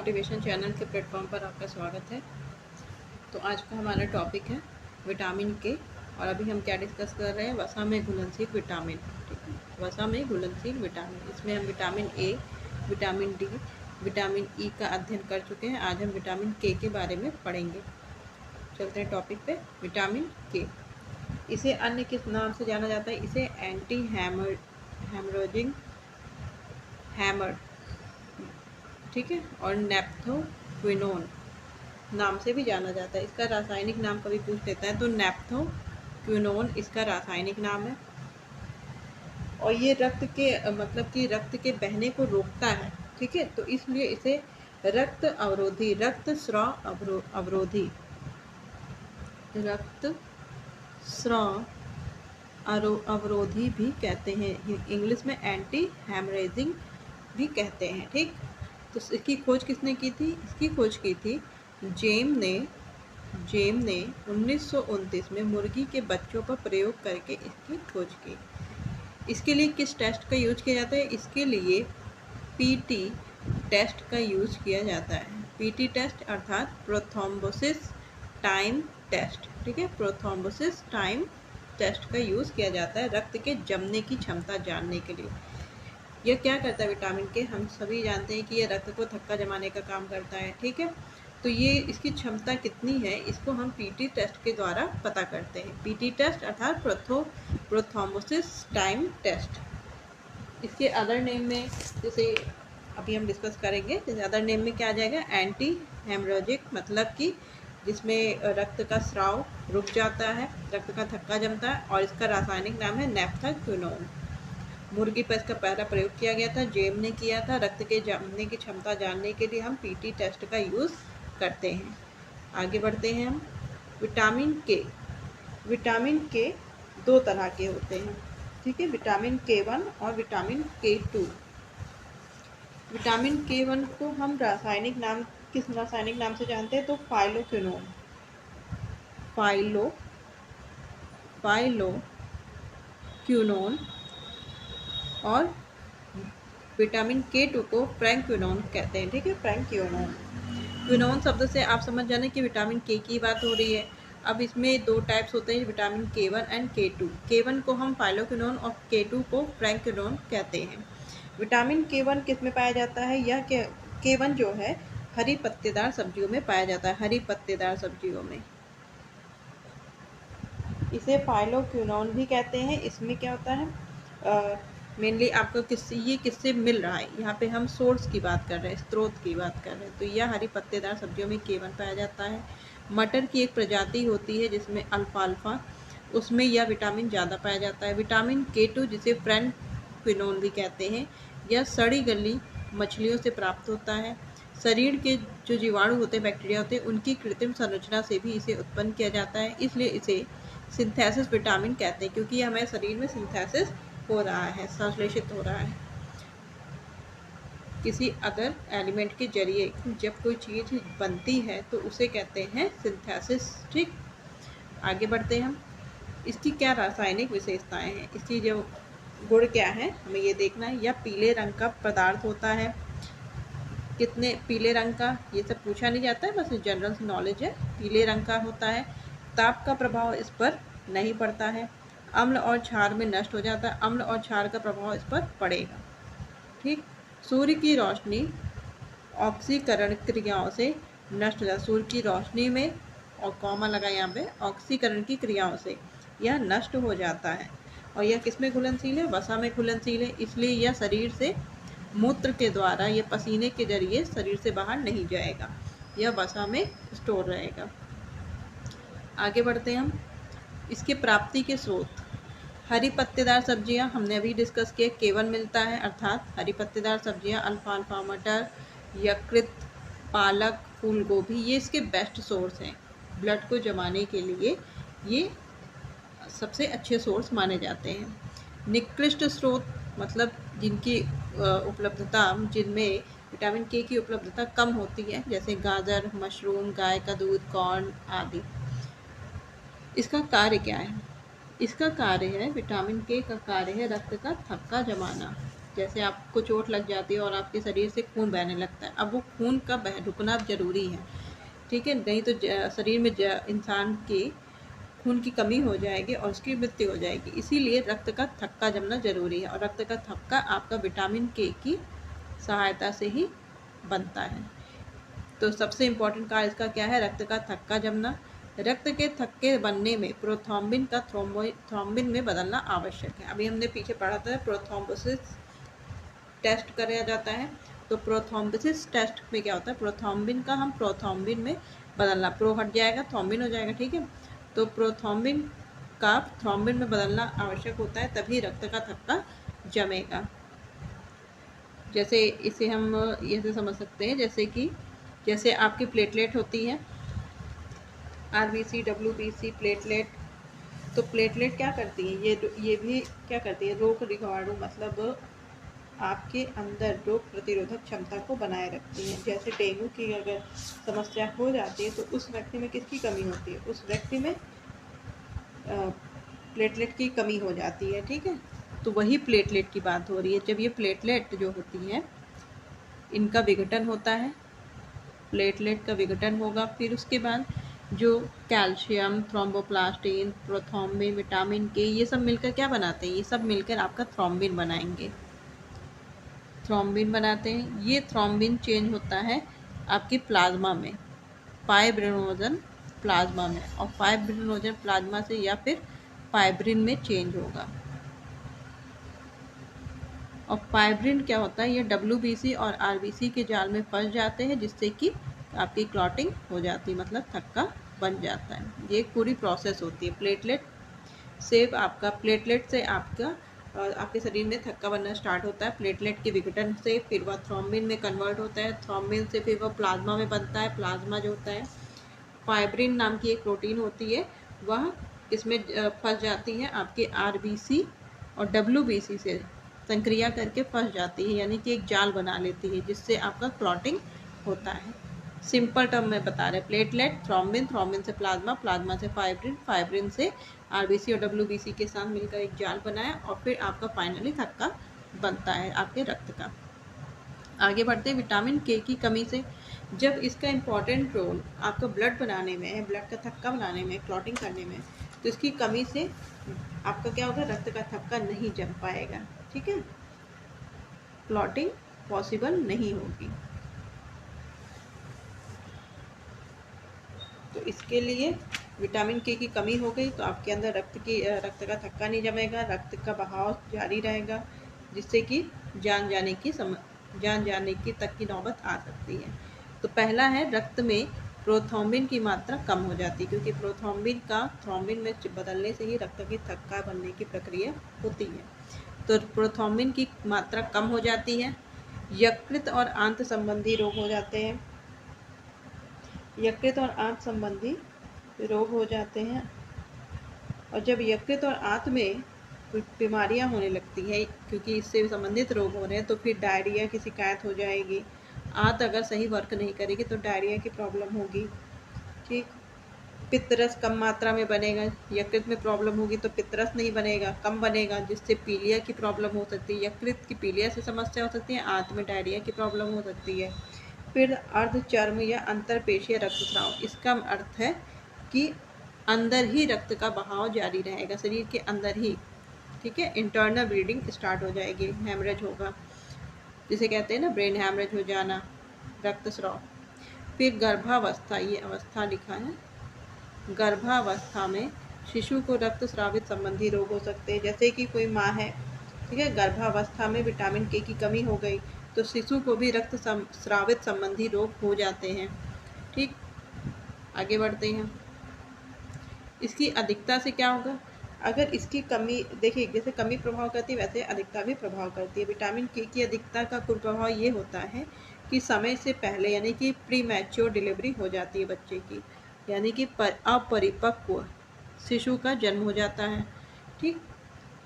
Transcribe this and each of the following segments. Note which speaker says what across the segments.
Speaker 1: Motivation channel के platform पर आपका स्वागत है। तो आज का हमारा टॉपिक है विटामिन के। और अभी हम क्या डिस्कस कर रहे हैं, वसा में घुलनशील विटामिन। ठीक है, वसा में घुलनशील विटामिन, इसमें हम vitamin A, vitamin D, vitamin E का अध्ययन कर चुके हैं। आज हम विटामिन के बारे में पढ़ेंगे। चलते हैं टॉपिक पे। विटामिन के, इसे अन्य किस नाम से जाना जाता है? इसे एंटी हेमरेजिंग हैमर, ठीक है, और नेप्थोक्विनोन नाम से भी जाना जाता है। इसका रासायनिक नाम कभी पूछ लेता है तो नेप्थोक्विनोन इसका रासायनिक नाम है। और ये रक्त के मतलब कि रक्त के बहने को रोकता है। ठीक है, तो इसलिए इसे रक्त अवरोधी, रक्त स्राव अवरोधी, रक्त स्राव अवरोधी भी कहते हैं। इंग्लिश में एंटी हेमरेजिंग भी कहते हैं। ठीक, तो इसकी खोज किसने की थी? इसकी खोज की थी जेम ने 1929 में मुर्गी के बच्चों पर प्रयोग करके इसकी खोज की। इसके लिए किस टेस्ट का यूज किया जाता है? इसके लिए पीटी टेस्ट का यूज किया जाता है। पीटी टेस्ट अर्थात प्रोथ्रोम्बोसिस टाइम टेस्ट। ठीक है, प्रोथ्रोम्बोसिस टाइम टेस्ट का यूज किया जाता है रक्त के जमने की क्षमता जानने के लिए। यह क्या करता है विटामिन के? हम सभी जानते हैं कि यह रक्त को थक्का जमाने का काम करता है। ठीक है, तो ये इसकी क्षमता कितनी है, इसको हम पीटी टेस्ट के द्वारा पता करते हैं। पीटी टेस्ट अर्थात प्रोथ्रोम्बोसिस टाइम टेस्ट। इसके अदर नेम में, जैसे अभी हम डिस्कस करेंगे, जैसे अदर नेम में क्या आ जाएगा? एंटी हेमरेजिक, मतलब कि जिसमें रक्त का स्राव रुक जाता है, रक्त का थक्का जमता है। और इसका रासायनिक नाम है नेप्थोक्विनोन। मुर्गी पर इसका पहला प्रयोग किया गया था, जेम ने किया था। रक्त के जमने की क्षमता जानने के लिए हम पीटी टेस्ट का यूज़ करते हैं। आगे बढ़ते हैं हम। विटामिन के दो तरह के होते हैं। ठीक है, विटामिन K1 और विटामिन K2। विटामिन K1 को हम किस रासायनिक नाम से जानते हैं? तो फाइलोक्विनोन। और विटामिन K2 को प्रैंक्विनोन कहते हैं। ठीक है, प्रैंक्विनोन शब्द से आप समझ जाना कि विटामिन के की बात हो रही है। अब इसमें दो टाइप्स होते हैं, vitamin K1 and K2। K1 को हम फाइलोक्विनोन और K2 को प्रैंक्विनोन कहते हैं। विटामिन K1 किस में पाया जाता है? यह K1 जो है हरी पत्तेदार सब्जियों में पाया जाता है, हरी पत्तेदार सब्जियों में। इसे फाइलोक्विनोन भी कहते हैं। इसमें क्या होता है, मेनली आपको किससे मिल रहा है? यहाँ पे हम सोर्स की बात कर रहे हैं, स्रोत की बात कर रहे हैं। तो यह हरी पत्तेदार सब्जियों में K1 पाया जाता है। मटर की एक प्रजाति होती है जिसमें अल्फाल्फा, उसमें यह विटामिन ज़्यादा पाया जाता है। विटामिन K2 जिसे प्रैंक्विनोन भी कहते हैं, यह सड़ी गली मछलियों से प्राप्त होता है। शरीर के जो जीवाणु होते हैं, बैक्टीरिया होते हैं, उनकी कृत्रिम संरचना से भी इसे उत्पन्न किया जाता है। इसलिए इसे सिंथेसिस विटामिन कहते हैं, क्योंकि यह हमारे शरीर में सिंथेसिस हो रहा है, संश्लेषित हो रहा है किसी अदर एलिमेंट के जरिए। जब कोई चीज़ बनती है तो उसे कहते हैं सिंथेसिस। ठीक, आगे बढ़ते हैं हम। इसकी क्या रासायनिक विशेषताएं हैं? इसकी जो गुण क्या है, हमें ये देखना है। यह पीले रंग का पदार्थ होता है। कितने पीले रंग का, ये सब पूछा नहीं जाता है, बस जनरल नॉलेज है। पीले रंग का होता है। ताप का प्रभाव इस पर नहीं पड़ता है। अम्ल और क्षार में नष्ट हो जाता है। अम्ल और क्षार का प्रभाव इस पर पड़ेगा। ठीक, सूर्य की रोशनी ऑक्सीकरण क्रियाओं से नष्ट हो जाता है। सूर्य की रोशनी में, और कॉमा लगा यहाँ पे, ऑक्सीकरण की क्रियाओं से यह नष्ट हो जाता है। और यह किस में घुलनशील है? वसा में घुलनशील है। इसलिए यह शरीर से मूत्र के द्वारा, यह पसीने के जरिए शरीर से बाहर नहीं जाएगा, यह वसा में स्टोर रहेगा। आगे बढ़ते हैं हम। इसके प्राप्ति के स्रोत, हरी पत्तेदार सब्जियां हमने अभी डिस्कस किया। K1 मिलता है, अर्थात हरी पत्तेदार सब्जियां, अल्फाल्फा, मटर, यकृत, पालक, फूल गोभी, ये इसके बेस्ट सोर्स हैं। ब्लड को जमाने के लिए ये सबसे अच्छे सोर्स माने जाते हैं। निकृष्ट स्रोत, मतलब जिनकी उपलब्धता, जिनमें विटामिन के की उपलब्धता कम होती है, जैसे गाजर, मशरूम, गाय का दूध, कॉर्न आदि। इसका कार्य क्या है? इसका कार्य है, विटामिन के का कार्य है रक्त का थक्का जमाना। जैसे आपको चोट लग जाती है और आपके शरीर से खून बहने लगता है, अब वो खून का रुकना ज़रूरी है, ठीक है, नहीं तो शरीर में इंसान के खून की कमी हो जाएगी और उसकी मृत्यु हो जाएगी। इसीलिए रक्त का थक्का जमना ज़रूरी है और रक्त का थक्का आपका विटामिन के की सहायता से ही बनता है। तो सबसे इम्पोर्टेंट कार्य इसका क्या है? रक्त का थक्का जमना। रक्त के थक्के बनने में प्रोथ्रोम्बिन का थ्रोम्बिन में बदलना आवश्यक है। अभी हमने पीछे पढ़ा था प्रोथ्रोम्बोसिस टेस्ट कराया जाता है, तो प्रोथ्रोम्बोसिस टेस्ट में क्या होता है? प्रोथ्रोम्बिन का हम प्रोथ्रोम्बिन में बदलना, प्रो हट जाएगा, थ्रोम्बिन हो जाएगा, ठीक है। तो प्रोथ्रोम्बिन का थ्रोम्बिन में बदलना आवश्यक होता है, तभी रक्त का थक्का जमेगा। जैसे इसे हम ऐसे समझ सकते हैं, जैसे आपकी प्लेटलेट होती है, आरबीसी, डब्ल्यूबीसी, प्लेटलेट। तो प्लेटलेट क्या करती है? ये भी क्या करती है? रोग निवारण, मतलब आपके अंदर रोग प्रतिरोधक क्षमता को बनाए रखती है। जैसे डेंगू की अगर समस्या हो जाती है तो उस व्यक्ति में किसकी कमी होती है? उस व्यक्ति में प्लेटलेट की कमी हो जाती है, ठीक है। तो वही प्लेटलेट की बात हो रही है। जब ये प्लेटलेट जो होती है, इनका विघटन होता है, प्लेटलेट का विघटन होगा, फिर उसके बाद जो कैल्शियम, थ्रोम्बोप्लास्टिन, प्रोथ्रोम्बिन, विटामिन के, ये सब मिलकर क्या बनाते हैं? ये सब मिलकर आपका थ्रोम्बिन बनाएंगे, थ्रोम्बिन बनाते हैं। ये थ्रोम्बिन चेंज होता है आपकी प्लाज्मा में, फाइब्रिनोजन प्लाज्मा में, और फाइब्रिनोजन प्लाज्मा से या फिर फाइब्रिन में चेंज होगा। और फाइब्रिन क्या होता है? ये डब्ल्यूबीसी और आरबीसी के जाल में फंस जाते हैं, जिससे कि आपकी क्लॉटिंग हो जाती है, मतलब थक्का बन जाता है। ये पूरी प्रोसेस होती है। प्लेटलेट से आपके शरीर में थक्का बनना स्टार्ट होता है। प्लेटलेट के विघटन से फिर वह थ्रोम्बिन में कन्वर्ट होता है, थ्रोम्बिन से फिर वह प्लाज्मा में बनता है। प्लाज्मा जो होता है, फाइब्रिन नाम की एक प्रोटीन होती है, वह इसमें फंस जाती है, आपके आरबीसी और डब्ल्यूबीसी से संक्रिया करके फंस जाती है, यानी कि एक जाल बना लेती है, जिससे आपका क्लॉटिंग होता है। सिंपल टर्म में बता रहे, प्लेटलेट, थ्रोम्बिन, थ्रोम्बिन से प्लाज्मा, प्लाज्मा से फाइब्रिन, फाइब्रिन से आरबीसी और डब्ल्यूबीसी के साथ मिलकर एक जाल बनाया, और फिर आपका फाइनली थक्का बनता है आपके रक्त का। आगे बढ़ते हैं विटामिन के की कमी से। जब इसका इम्पॉर्टेंट रोल आपका ब्लड बनाने में है, ब्लड का थक्का बनाने में, क्लॉटिंग करने में, तो इसकी कमी से आपका क्या होगा? रक्त का थक्का नहीं जम पाएगा, ठीक है, क्लॉटिंग पॉसिबल नहीं होगी। तो इसके लिए विटामिन के की कमी हो गई तो आपके अंदर रक्त का थक्का नहीं जमेगा, रक्त का बहाव जारी रहेगा, जिससे कि जान जाने की तक की नौबत आ सकती है। तो पहला है, रक्त में प्रोथ्रोम्बिन की मात्रा कम हो जाती है, क्योंकि प्रोथ्रोम्बिन का थ्रोम्बिन में बदलने से ही रक्त की थक्का बनने की प्रक्रिया होती है। तो प्रोथ्रोम्बिन की मात्रा कम हो जाती है। यकृत और आंत संबंधी रोग हो जाते हैं, यकृत और आंत संबंधी रोग हो जाते हैं। और जब यकृत और आंत में बीमारियां होने लगती है, क्योंकि इससे संबंधित रोग हो रहे हैं, तो फिर डायरिया की शिकायत हो जाएगी। आंत अगर सही वर्क नहीं करेगी तो डायरिया की प्रॉब्लम होगी, ठीक। पित्तरस कम मात्रा में बनेगा, यकृत में प्रॉब्लम होगी तो पित्तरस नहीं बनेगा, कम बनेगा, जिससे पीलिया की प्रॉब्लम हो सकती है। यकृत की पीलिया से समस्या हो सकती है, आंत में डायरिया की प्रॉब्लम हो सकती है। फिर अर्धचर्म या अंतरपेशीय रक्तस्राव, इसका अर्थ है कि अंदर ही रक्त का बहाव जारी रहेगा, शरीर के अंदर ही, ठीक है। इंटरनल ब्लीडिंग स्टार्ट हो जाएगी, हेमरेज होगा, जिसे कहते हैं ना ब्रेन हेमरेज हो जाना, रक्तस्राव। फिर गर्भावस्था, ये अवस्था लिखा है, गर्भावस्था में शिशु को रक्तस्रावित संबंधी रोग हो सकते हैं। जैसे कि कोई माँ है, ठीक है, गर्भावस्था में विटामिन के की कमी हो गई तो शिशु को भी रक्त स्रावित संबंधी रोग हो जाते हैं, ठीक। आगे बढ़ते हैं, इसकी अधिकता से क्या होगा? अगर इसकी कमी, देखिए जैसे कमी प्रभाव करती है वैसे अधिकता भी प्रभाव करती है। विटामिन के की अधिकता का कुप्रभाव ये होता है कि समय से पहले, यानी कि प्री मैच्योर डिलीवरी हो जाती है बच्चे की, यानी कि अपरिपक्व शिशु का जन्म हो जाता है, ठीक।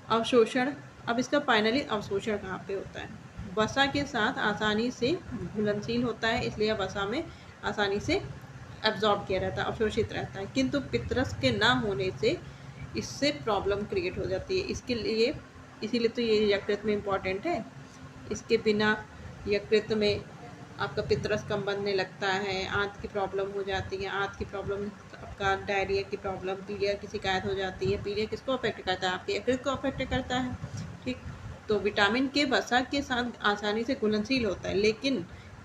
Speaker 1: अवशोषण, अब इसका फाइनली अवशोषण कहाँ पे होता है? वसा के साथ आसानी से घुलनशील होता है, इसलिए वसा में आसानी से एब्जॉर्ब किया रहता है, अवशोषित रहता है। किंतु पित्तरस के ना होने से इससे प्रॉब्लम क्रिएट हो जाती है। इसीलिए तो ये यकृत में इम्पॉर्टेंट है इसके बिना यकृत में आपका पित्तरस कम बनने लगता है, आंत की प्रॉब्लम हो जाती है, आंत की प्रॉब्लम, आपका डायरिया की प्रॉब्लम, पीलिया की शिकायत हो जाती है। पीलिया किसको अफेक्ट करता है? आपके यकृत को अफेक्ट करता है। ठीक, तो विटामिन के वसा के साथ आसानी से घुलनशील होता है, लेकिन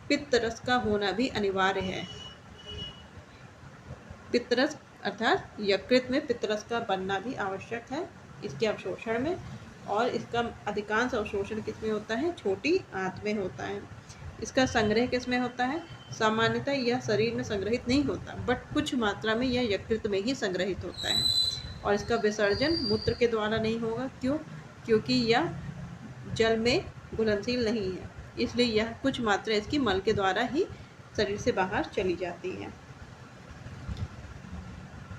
Speaker 1: पित्तरस का होना भी अनिवार्य है। पित्तरस अर्थात यकृत में पित्तरस का बनना भी आवश्यक है इसके अवशोषण में, और इसका अधिकांश अवशोषण किसमें होता है? छोटी आंत में होता है। इसका संग्रह किसमें होता है? सामान्यतः यह शरीर में संग्रहित नहीं होता, बट कुछ मात्रा में यह यकृत में ही संग्रहित होता है, और इसका विसर्जन मूत्र के द्वारा नहीं होगा। क्यों? क्योंकि यह जल में घुलनशील नहीं है, इसलिए यह कुछ मात्रा इसकी मल के द्वारा ही शरीर से बाहर चली जाती है।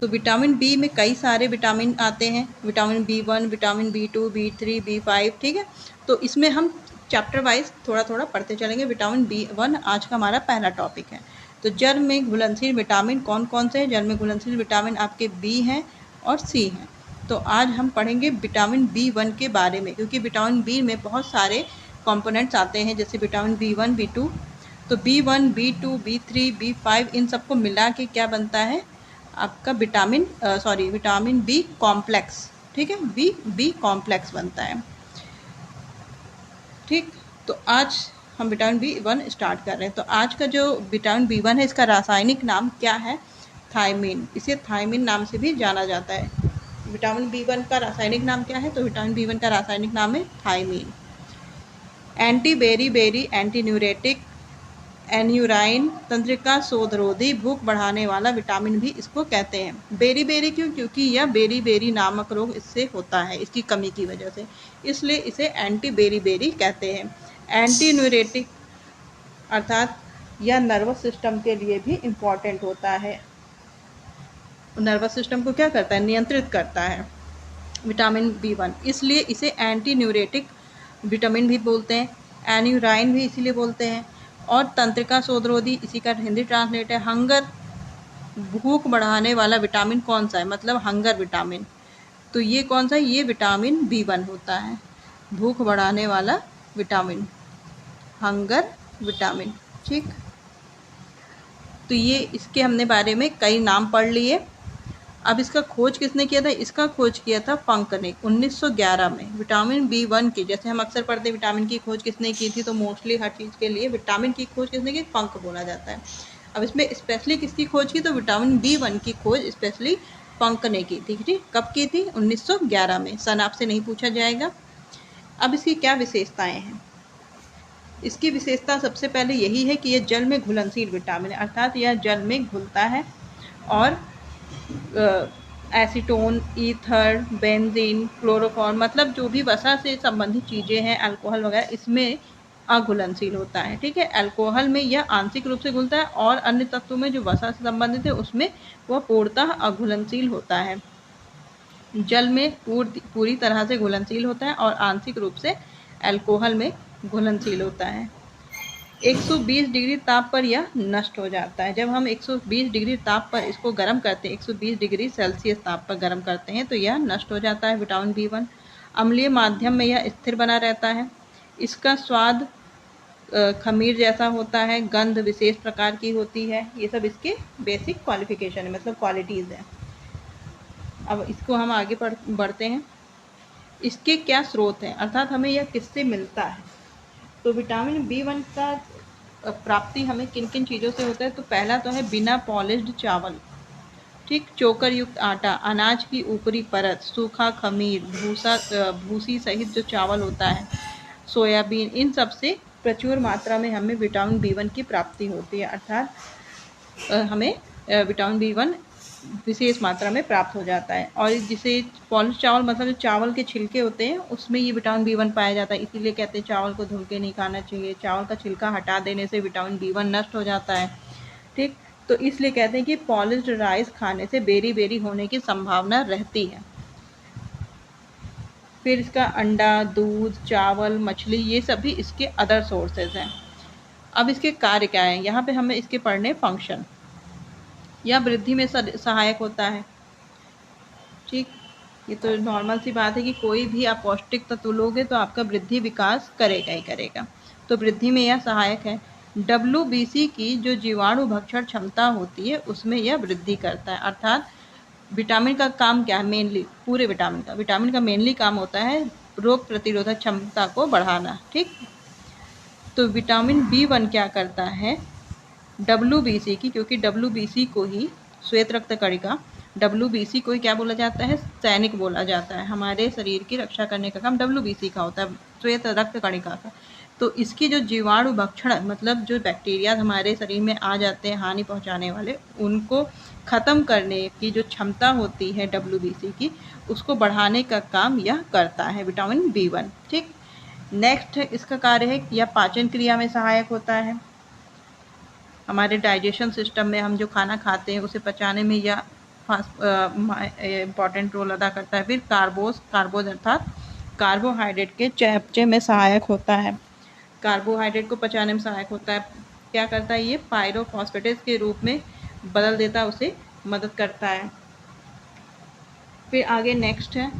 Speaker 1: तो विटामिन बी में कई सारे विटामिन आते हैं, vitamin B1, vitamin B2, B3, B5, ठीक है। तो इसमें हम चैप्टर वाइज थोड़ा थोड़ा पढ़ते चलेंगे। विटामिन B1 आज का हमारा पहला टॉपिक है। तो जल में घुलनशील विटामिन कौन कौन से हैं? जल में घुलनशील विटामिन आपके B हैं और C हैं। तो आज हम पढ़ेंगे विटामिन B1 के बारे में, क्योंकि विटामिन B में बहुत सारे कॉम्पोनेंट्स आते हैं, जैसे विटामिन B1, B2। तो B1, B2, B3, B5 इन सबको मिला के क्या बनता है? आपका विटामिन बी कॉम्प्लेक्स, ठीक है, बी कॉम्प्लेक्स बनता है। ठीक, तो आज हम विटामिन B1 स्टार्ट कर रहे हैं। तो आज का जो विटामिन B1 है, इसका रासायनिक नाम क्या है? थायमीन। इसे थायमीन नाम से भी जाना जाता है। विटामिन B1 का रासायनिक नाम क्या है? तो विटामिन B1 का रासायनिक नाम है thiamine. Anti beri anti neuritic, aneurine, तंत्रिका शोधरोधी, भूख बढ़ाने वाला विटामिन भी इसको कहते हैं। बेरी क्यों? क्योंकि यह बेरी नामक रोग इससे होता है, इसकी कमी की वजह से, इसलिए इसे एंटी बेरी कहते हैं। एंटी न्यूरेटिक अर्थात यह नर्वस सिस्टम के लिए भी इम्पॉर्टेंट होता है। नर्वस सिस्टम को क्या करता है? नियंत्रित करता है विटामिन B1, इसलिए इसे एंटी न्यूरेटिक विटामिन भी बोलते हैं। एन्यूराइन भी इसीलिए बोलते हैं। और तंत्रिका शोधरोधी, इसी का हिंदी ट्रांसलेट है हंगर। भूख बढ़ाने वाला विटामिन कौन सा है? मतलब हंगर विटामिन। तो ये कौन सा है? ये विटामिन B1 होता है, भूख बढ़ाने वाला विटामिन, हंगर विटामिन। ठीक, तो ये इसके हमने बारे में कई नाम पढ़ लिए। अब इसका खोज किसने किया था? इसका खोज किया था पंक ने 1911 में। विटामिन B1 की, जैसे हम अक्सर पढ़ते हैं विटामिन की खोज किसने की थी, तो मोस्टली हर चीज़ के लिए विटामिन की खोज किसने की? पंक बोला जाता है। अब इसमें स्पेशली किसकी खोज की? तो विटामिन B1 की खोज स्पेशली पंक ने की थी। ठीक, कब की थी? 1911 में। सन आपसे नहीं पूछा जाएगा। अब इसकी क्या विशेषताएं हैं? इसकी विशेषता सबसे पहले यही है कि यह जल में घुलनशील विटामिन है, अर्थात यह जल में घुलता है, और एसीटोन, ईथर, बेंजीन, क्लोरोफॉर्म, मतलब जो भी वसा से संबंधित चीज़ें हैं, अल्कोहल वगैरह, इसमें अघुलनशील होता है। ठीक है, अल्कोहल में यह आंशिक रूप से घुलता है, और अन्य तत्वों में जो वसा से संबंधित है उसमें वह पूर्णतः अघुलनशील होता है। जल में पूरी तरह से घुलनशील होता है, और आंशिक रूप से अल्कोहल में घुलनशील होता है। 120 डिग्री ताप पर यह नष्ट हो जाता है। जब हम 120 डिग्री ताप पर इसको गर्म करते हैं, 120 डिग्री सेल्सियस ताप पर गर्म करते हैं, तो यह नष्ट हो जाता है विटामिन B1। अम्लीय माध्यम में यह स्थिर बना रहता है। इसका स्वाद खमीर जैसा होता है, गंध विशेष प्रकार की होती है। ये सब इसके बेसिक क्वालिफिकेशन है, मतलब क्वालिटीज़ है। अब इसको हम आगे बढ़ते हैं। इसके क्या स्रोत हैं, अर्थात हमें यह किससे मिलता है? तो विटामिन B1 का प्राप्ति हमें किन किन चीज़ों से होता है? तो पहला तो है बिना पॉलिश्ड चावल। ठीक, चोकर युक्त आटा, अनाज की ऊपरी परत, सूखा खमीर, भूसी सहित जो चावल होता है, सोयाबीन, इन सब से प्रचुर मात्रा में हमें विटामिन B1 की प्राप्ति होती है, अर्थात हमें विटामिन B1 विशेष मात्रा में प्राप्त हो जाता है। और जिसे पॉलिश चावल, मतलब जो चावल के छिलके होते हैं, उसमें ये विटामिन B1 पाया जाता है। इसीलिए कहते हैं चावल को धुल के नहीं खाना चाहिए, चावल का छिलका हटा देने से विटामिन B1 नष्ट हो जाता है। ठीक, तो इसलिए कहते हैं कि पॉलिश्ड राइस खाने से बेरी होने की संभावना रहती है। फिर इसका अंडा, दूध, चावल, मछली, ये सभी इसके अदर सोर्सेज हैं। अब इसके कार्य क्या हैं? यहाँ पे हमें इसके पढ़ने फंक्शन। यह वृद्धि में सहायक होता है। ठीक, ये तो नॉर्मल सी बात है कि कोई भी आप पौष्टिक तत्व लोगे तो आपका वृद्धि विकास करेगा ही करेगा। तो वृद्धि में यह सहायक है। WBC की जो जीवाणु भक्षण क्षमता होती है उसमें यह वृद्धि करता है। अर्थात विटामिन का काम क्या है? मेनली पूरे विटामिन का मेनली काम होता है रोग प्रतिरोधक क्षमता को बढ़ाना। ठीक, तो विटामिन B1 क्या करता है? WBC की, क्योंकि WBC को ही श्वेत रक्त कणिका, WBC को ही क्या बोला जाता है? सैनिक बोला जाता है। हमारे शरीर की रक्षा करने का काम WBC का होता है, श्वेत रक्त कणिका का। तो इसकी जो जीवाणु भक्षण मतलब जो बैक्टीरिया हमारे शरीर में आ जाते हैं हानि पहुंचाने वाले, उनको खत्म करने की जो क्षमता होती है WBC की, उसको बढ़ाने का काम यह करता है विटामिन B1। ठीक, नेक्स्ट इसका कार्य है यह पाचन क्रिया में सहायक होता है। हमारे डाइजेशन सिस्टम में हम जो खाना खाते हैं उसे पचाने में यह इम्पॉर्टेंट रोल अदा करता है। फिर कार्बोज अर्थात कार्बोहाइड्रेट के चयापचय में सहायक होता है। कार्बोहाइड्रेट को पचाने में सहायक होता है। क्या करता है? ये पायरोफॉस्फेटेस के रूप में बदल देता है, उसे मदद करता है। फिर आगे नेक्स्ट है,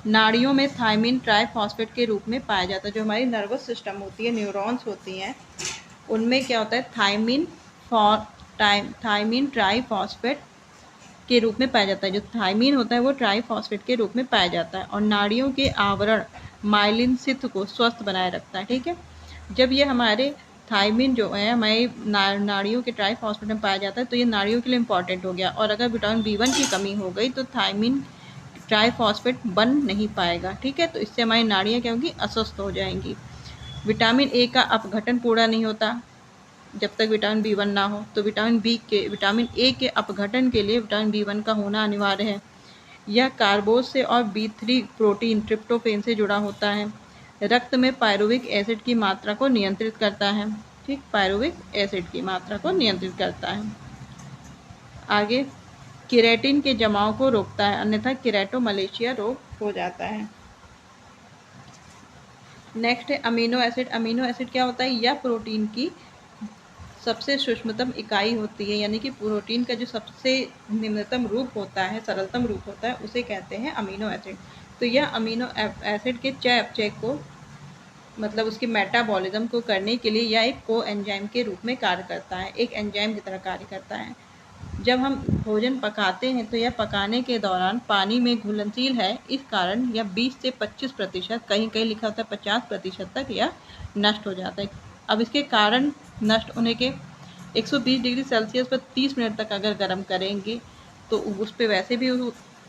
Speaker 1: नाड़ियों में थायमिन ट्राइफॉस्फेट के रूप में पाया जाता है। जो हमारी नर्वस सिस्टम होती है, न्यूरॉन्स होती हैं, उनमें क्या होता है? थायमिन ट्राइफॉस्फेट के रूप में पाया जाता है। जो थायमिन होता है वो ट्राइफॉस्फेट के रूप में पाया जाता है और नाड़ियों के आवरण माइलिन सिथ को स्वस्थ बनाए रखता है। ठीक है, जब ये हमारे थायमिन जो है हमारी नाड़ियों के ट्राइफॉस्फेट में पाया जाता है तो ये नाड़ियों के लिए इम्पॉर्टेंट हो गया। और अगर विटामिन B1 की कमी हो गई तो थायमिन ट्राइफॉस्फेट बन नहीं पाएगा। ठीक है, तो इससे हमारी नाड़ियाँ क्या होंगी? अस्वस्थ हो जाएंगी। विटामिन A का अपघटन पूरा नहीं होता जब तक विटामिन B1 ना हो। तो विटामिन A के अपघटन के लिए विटामिन B1 का होना अनिवार्य है। यह कार्बोज से और B3 प्रोटीन ट्रिप्टोफेन से जुड़ा होता है। रक्त में पायरुविक एसिड की मात्रा को नियंत्रित करता है। ठीक, पायरुविक एसिड की मात्रा को नियंत्रित करता है। आगे केराटिन के जमाव को रोकता है, अन्यथा केराटोमलेशिया रोग हो जाता है। नेक्स्ट है अमीनो एसिड। अमीनो एसिड क्या होता है? यह प्रोटीन की सबसे सूक्ष्मतम इकाई होती है, यानी कि प्रोटीन का जो सबसे निम्नतम रूप होता है, सरलतम रूप होता है, उसे कहते हैं अमीनो एसिड। तो यह अमीनो एसिड के चयापचय को मतलब उसके मेटाबॉलिज्म को करने के लिए यह एक को एंजाइम के रूप में कार्य करता है, एक एंजाइम की तरह कार्य करता है। जब हम भोजन पकाते हैं तो यह पकाने के दौरान पानी में घुलनशील है, इस कारण यह 20 से 25%, कहीं कहीं लिखा होता है 50% तक यह नष्ट हो जाता है। अब इसके कारण नष्ट होने के 120 डिग्री सेल्सियस पर 30 मिनट तक अगर गर्म करेंगे तो उस पर वैसे भी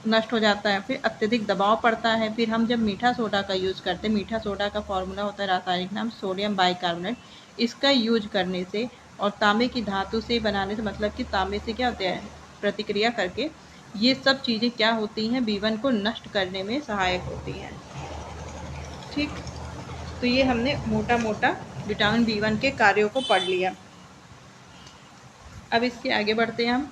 Speaker 1: नष्ट हो जाता है। फिर अत्यधिक दबाव पड़ता है। फिर हम जब मीठा सोडा का यूज़ करते हैं, मीठा सोडा का फॉर्मूला होता है रासायनिक नाम सोडियम बाइकार्बोनेट, इसका यूज करने से और तांबे की धातु से बनाने से, मतलब कि तांबे से क्या होता है? प्रतिक्रिया करके ये सब चीज़ें क्या होती हैं? B1 को नष्ट करने में सहायक होती हैं। ठीक, तो ये हमने मोटा मोटा विटामिन B1 के कार्यों को पढ़ लिया। अब इसके आगे बढ़ते हैं हम।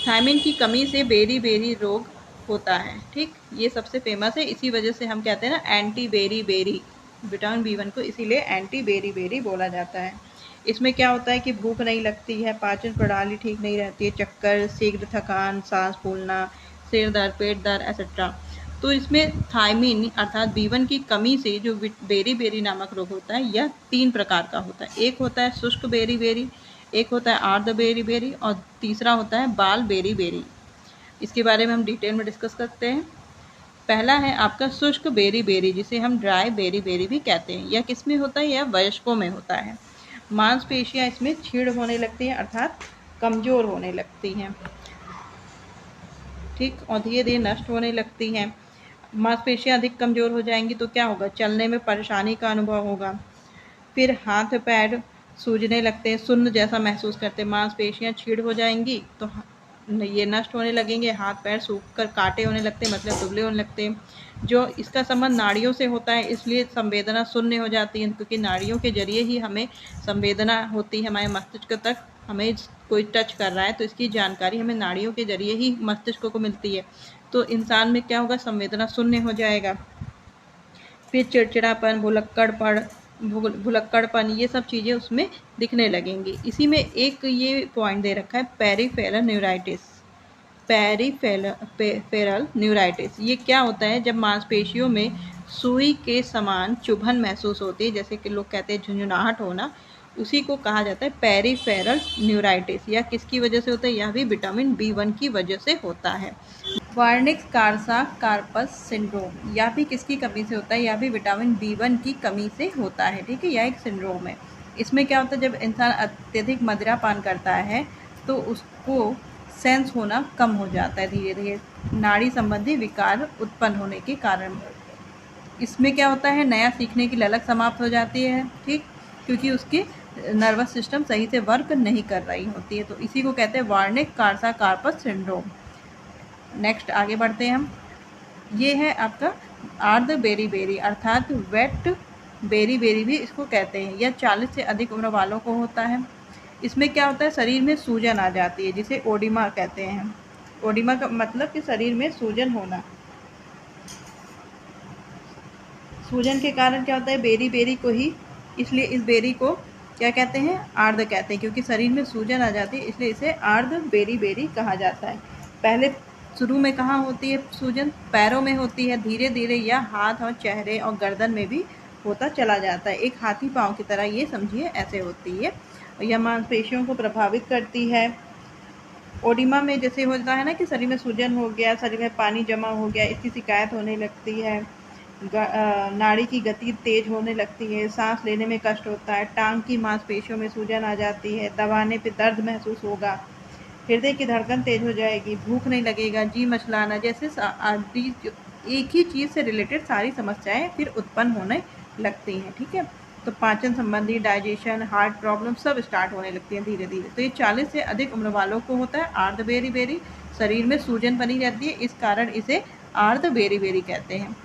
Speaker 1: थायमिन की कमी से बेरी रोग होता है। ठीक, ये सबसे फेमस है, इसी वजह से हम कहते हैं ना एंटी बेरी विटामिन B1 को इसीलिए एंटी बेरी बोला जाता है। इसमें क्या होता है कि भूख नहीं लगती है, पाचन प्रणाली ठीक नहीं रहती है, चक्कर, शीघ्र थकान, सांस फूलना, सिर दर्द, पेट दर्द एक्सेट्रा। तो इसमें थायमिन अर्थात B1 की कमी से जो बेरी नामक रोग होता है यह 3 प्रकार का होता है। एक होता है शुष्क बेरी, एक होता है आर्द्र बेरी और तीसरा होता है बाल बेरी। इसके बारे में हम डिटेल में डिस्कस करते हैं। पहला है आपका शुष्क बेरी जिसे हम ड्राई बेरी भी कहते हैं। यह किस में होता है? यह वयस्कों में होता है। मांसपेशियां इसमें क्षीण होने लगती हैं अर्थात कमजोर होने लगती हैं। ठीक, और धीरे धीरे नष्ट होने लगती हैं। मांसपेशियां अधिक कमजोर हो जाएंगी तो क्या होगा? चलने में परेशानी का अनुभव होगा। फिर हाथ पैर सूजने लगते हैं, सुन्न जैसा महसूस करते हैं। मांसपेशियां क्षीण हो जाएंगी तो ये नष्ट होने लगेंगे, हाथ पैर सूख कर काटे होने लगते हैं, मतलब दुबले होने लगते हैं। जो इसका संबंध नाड़ियों से होता है, इसलिए संवेदना शून्य हो जाती है, क्योंकि नाड़ियों के जरिए ही हमें संवेदना होती है। हमारे मस्तिष्क तक हमें कोई टच कर रहा है तो इसकी जानकारी हमें नाड़ियों के जरिए ही मस्तिष्क को मिलती है। तो इंसान में क्या होगा? संवेदना शून्य हो जाएगा। फिर चिड़चिड़ापन, भुलक्कड़पन, ये सब चीज़ें उसमें दिखने लगेंगी। इसी में एक ये पॉइंट दे रखा है पेरिफेरल न्यूराइटिस। Peripheral neuritis. ये क्या होता है? जब मांसपेशियों में सुई के समान चुभन महसूस होती है, जैसे कि लोग कहते हैं झुंझुनाहट होना, उसी को कहा जाता है पेरिफेरल न्यूराइटिस। यह किसकी वजह से होता है? यह भी विटामिन B1 की वजह से होता है। वार्निक-कारसा-कार्पस सिंड्रोम, यह भी किसकी कमी से होता है? यह भी विटामिन B1 की कमी से होता है। ठीक है, यह एक सिंड्रोम है। इसमें क्या होता है? जब इंसान अत्यधिक मदिरा पान करता है तो उसको सेंस होना कम हो जाता है धीरे धीरे, नाड़ी संबंधी विकार उत्पन्न होने के कारण। इसमें क्या होता है? नया सीखने की ललक समाप्त हो जाती है, ठीक, क्योंकि उसकी नर्वस सिस्टम सही से वर्क नहीं कर रही होती है। तो इसी को कहते हैं वार्निक-कारसा-कार्पस सिंड्रोम। नेक्स्ट आगे बढ़ते हैं हम। ये है आपका आर्द बेरी अर्थात वेट बेरी भी इसको कहते हैं। यह 40 से अधिक उम्र वालों को होता है। इसमें क्या होता है? शरीर में सूजन आ जाती है, जिसे ओडिमा कहते हैं। ओडिमा का मतलब कि शरीर में सूजन होना। सूजन के कारण क्या होता है? बेरी को ही, इसलिए इस बेरी को क्या कहते हैं? आर्द कहते हैं, क्योंकि शरीर में सूजन आ जाती है, इसलिए इसे आर्द बेरी कहा जाता है। पहले शुरू में कहाँ होती है सूजन? पैरों में होती है, धीरे धीरे यह हाथ और चेहरे और गर्दन में भी होता चला जाता है। एक हाथी पाँव की तरह ये समझिए ऐसे होती है, और यह मांसपेशियों को प्रभावित करती है। ओडिमा में जैसे होता है ना कि शरीर में सूजन हो गया, शरीर में पानी जमा हो गया, इसकी शिकायत होने लगती है। नाड़ी की गति तेज होने लगती है, सांस लेने में कष्ट होता है, टांग की मांसपेशियों में सूजन आ जाती है, दबाने पे दर्द महसूस होगा, हृदय की धड़कन तेज हो जाएगी, भूख नहीं लगेगा, जी मचलाना, जैसे एक ही चीज़ से रिलेटेड सारी समस्याएं फिर उत्पन्न होने लगती हैं। ठीक है, तो पाचन संबंधी, डाइजेशन, हार्ट प्रॉब्लम सब स्टार्ट होने लगती हैं धीरे धीरे। तो ये 40 से अधिक उम्र वालों को होता है आर्द बेरी। शरीर में सूजन बनी रहती है, इस कारण इसे आर्द बेरी कहते हैं।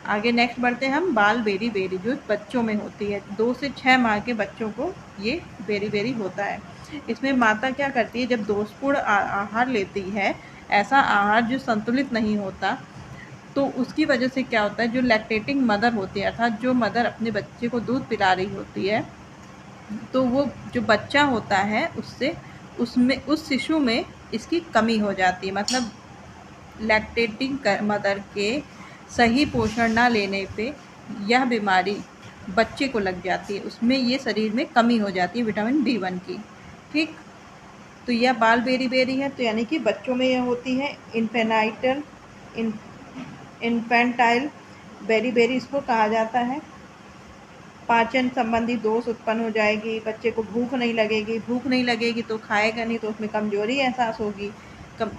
Speaker 1: आगे नेक्स्ट बढ़ते हैं हम। बाल बेरी जो बच्चों में होती है, 2 से 6 माह के बच्चों को ये बेरी होता है। इसमें माता क्या करती है? जब दोषपूर्ण आहार लेती है, ऐसा आहार जो संतुलित नहीं होता, तो उसकी वजह से क्या होता है? जो लैक्टेटिंग मदर होती है, अर्थात जो मदर अपने बच्चे को दूध पिला रही होती है, तो वो जो बच्चा होता है उस शिशु में इसकी कमी हो जाती है। मतलब लैक्टेटिंग मदर के सही पोषण ना लेने पे यह बीमारी बच्चे को लग जाती है, उसमें ये शरीर में कमी हो जाती है विटामिन B1 की। ठीक, तो यह बाल बेरी है, तो यानी कि बच्चों में यह होती है। इन्फेंटाइल बेरी इसको कहा जाता है। पाचन संबंधी दोष उत्पन्न हो जाएगी, बच्चे को भूख नहीं लगेगी तो खाएगा नहीं, तो उसमें कमजोरी एहसास होगी।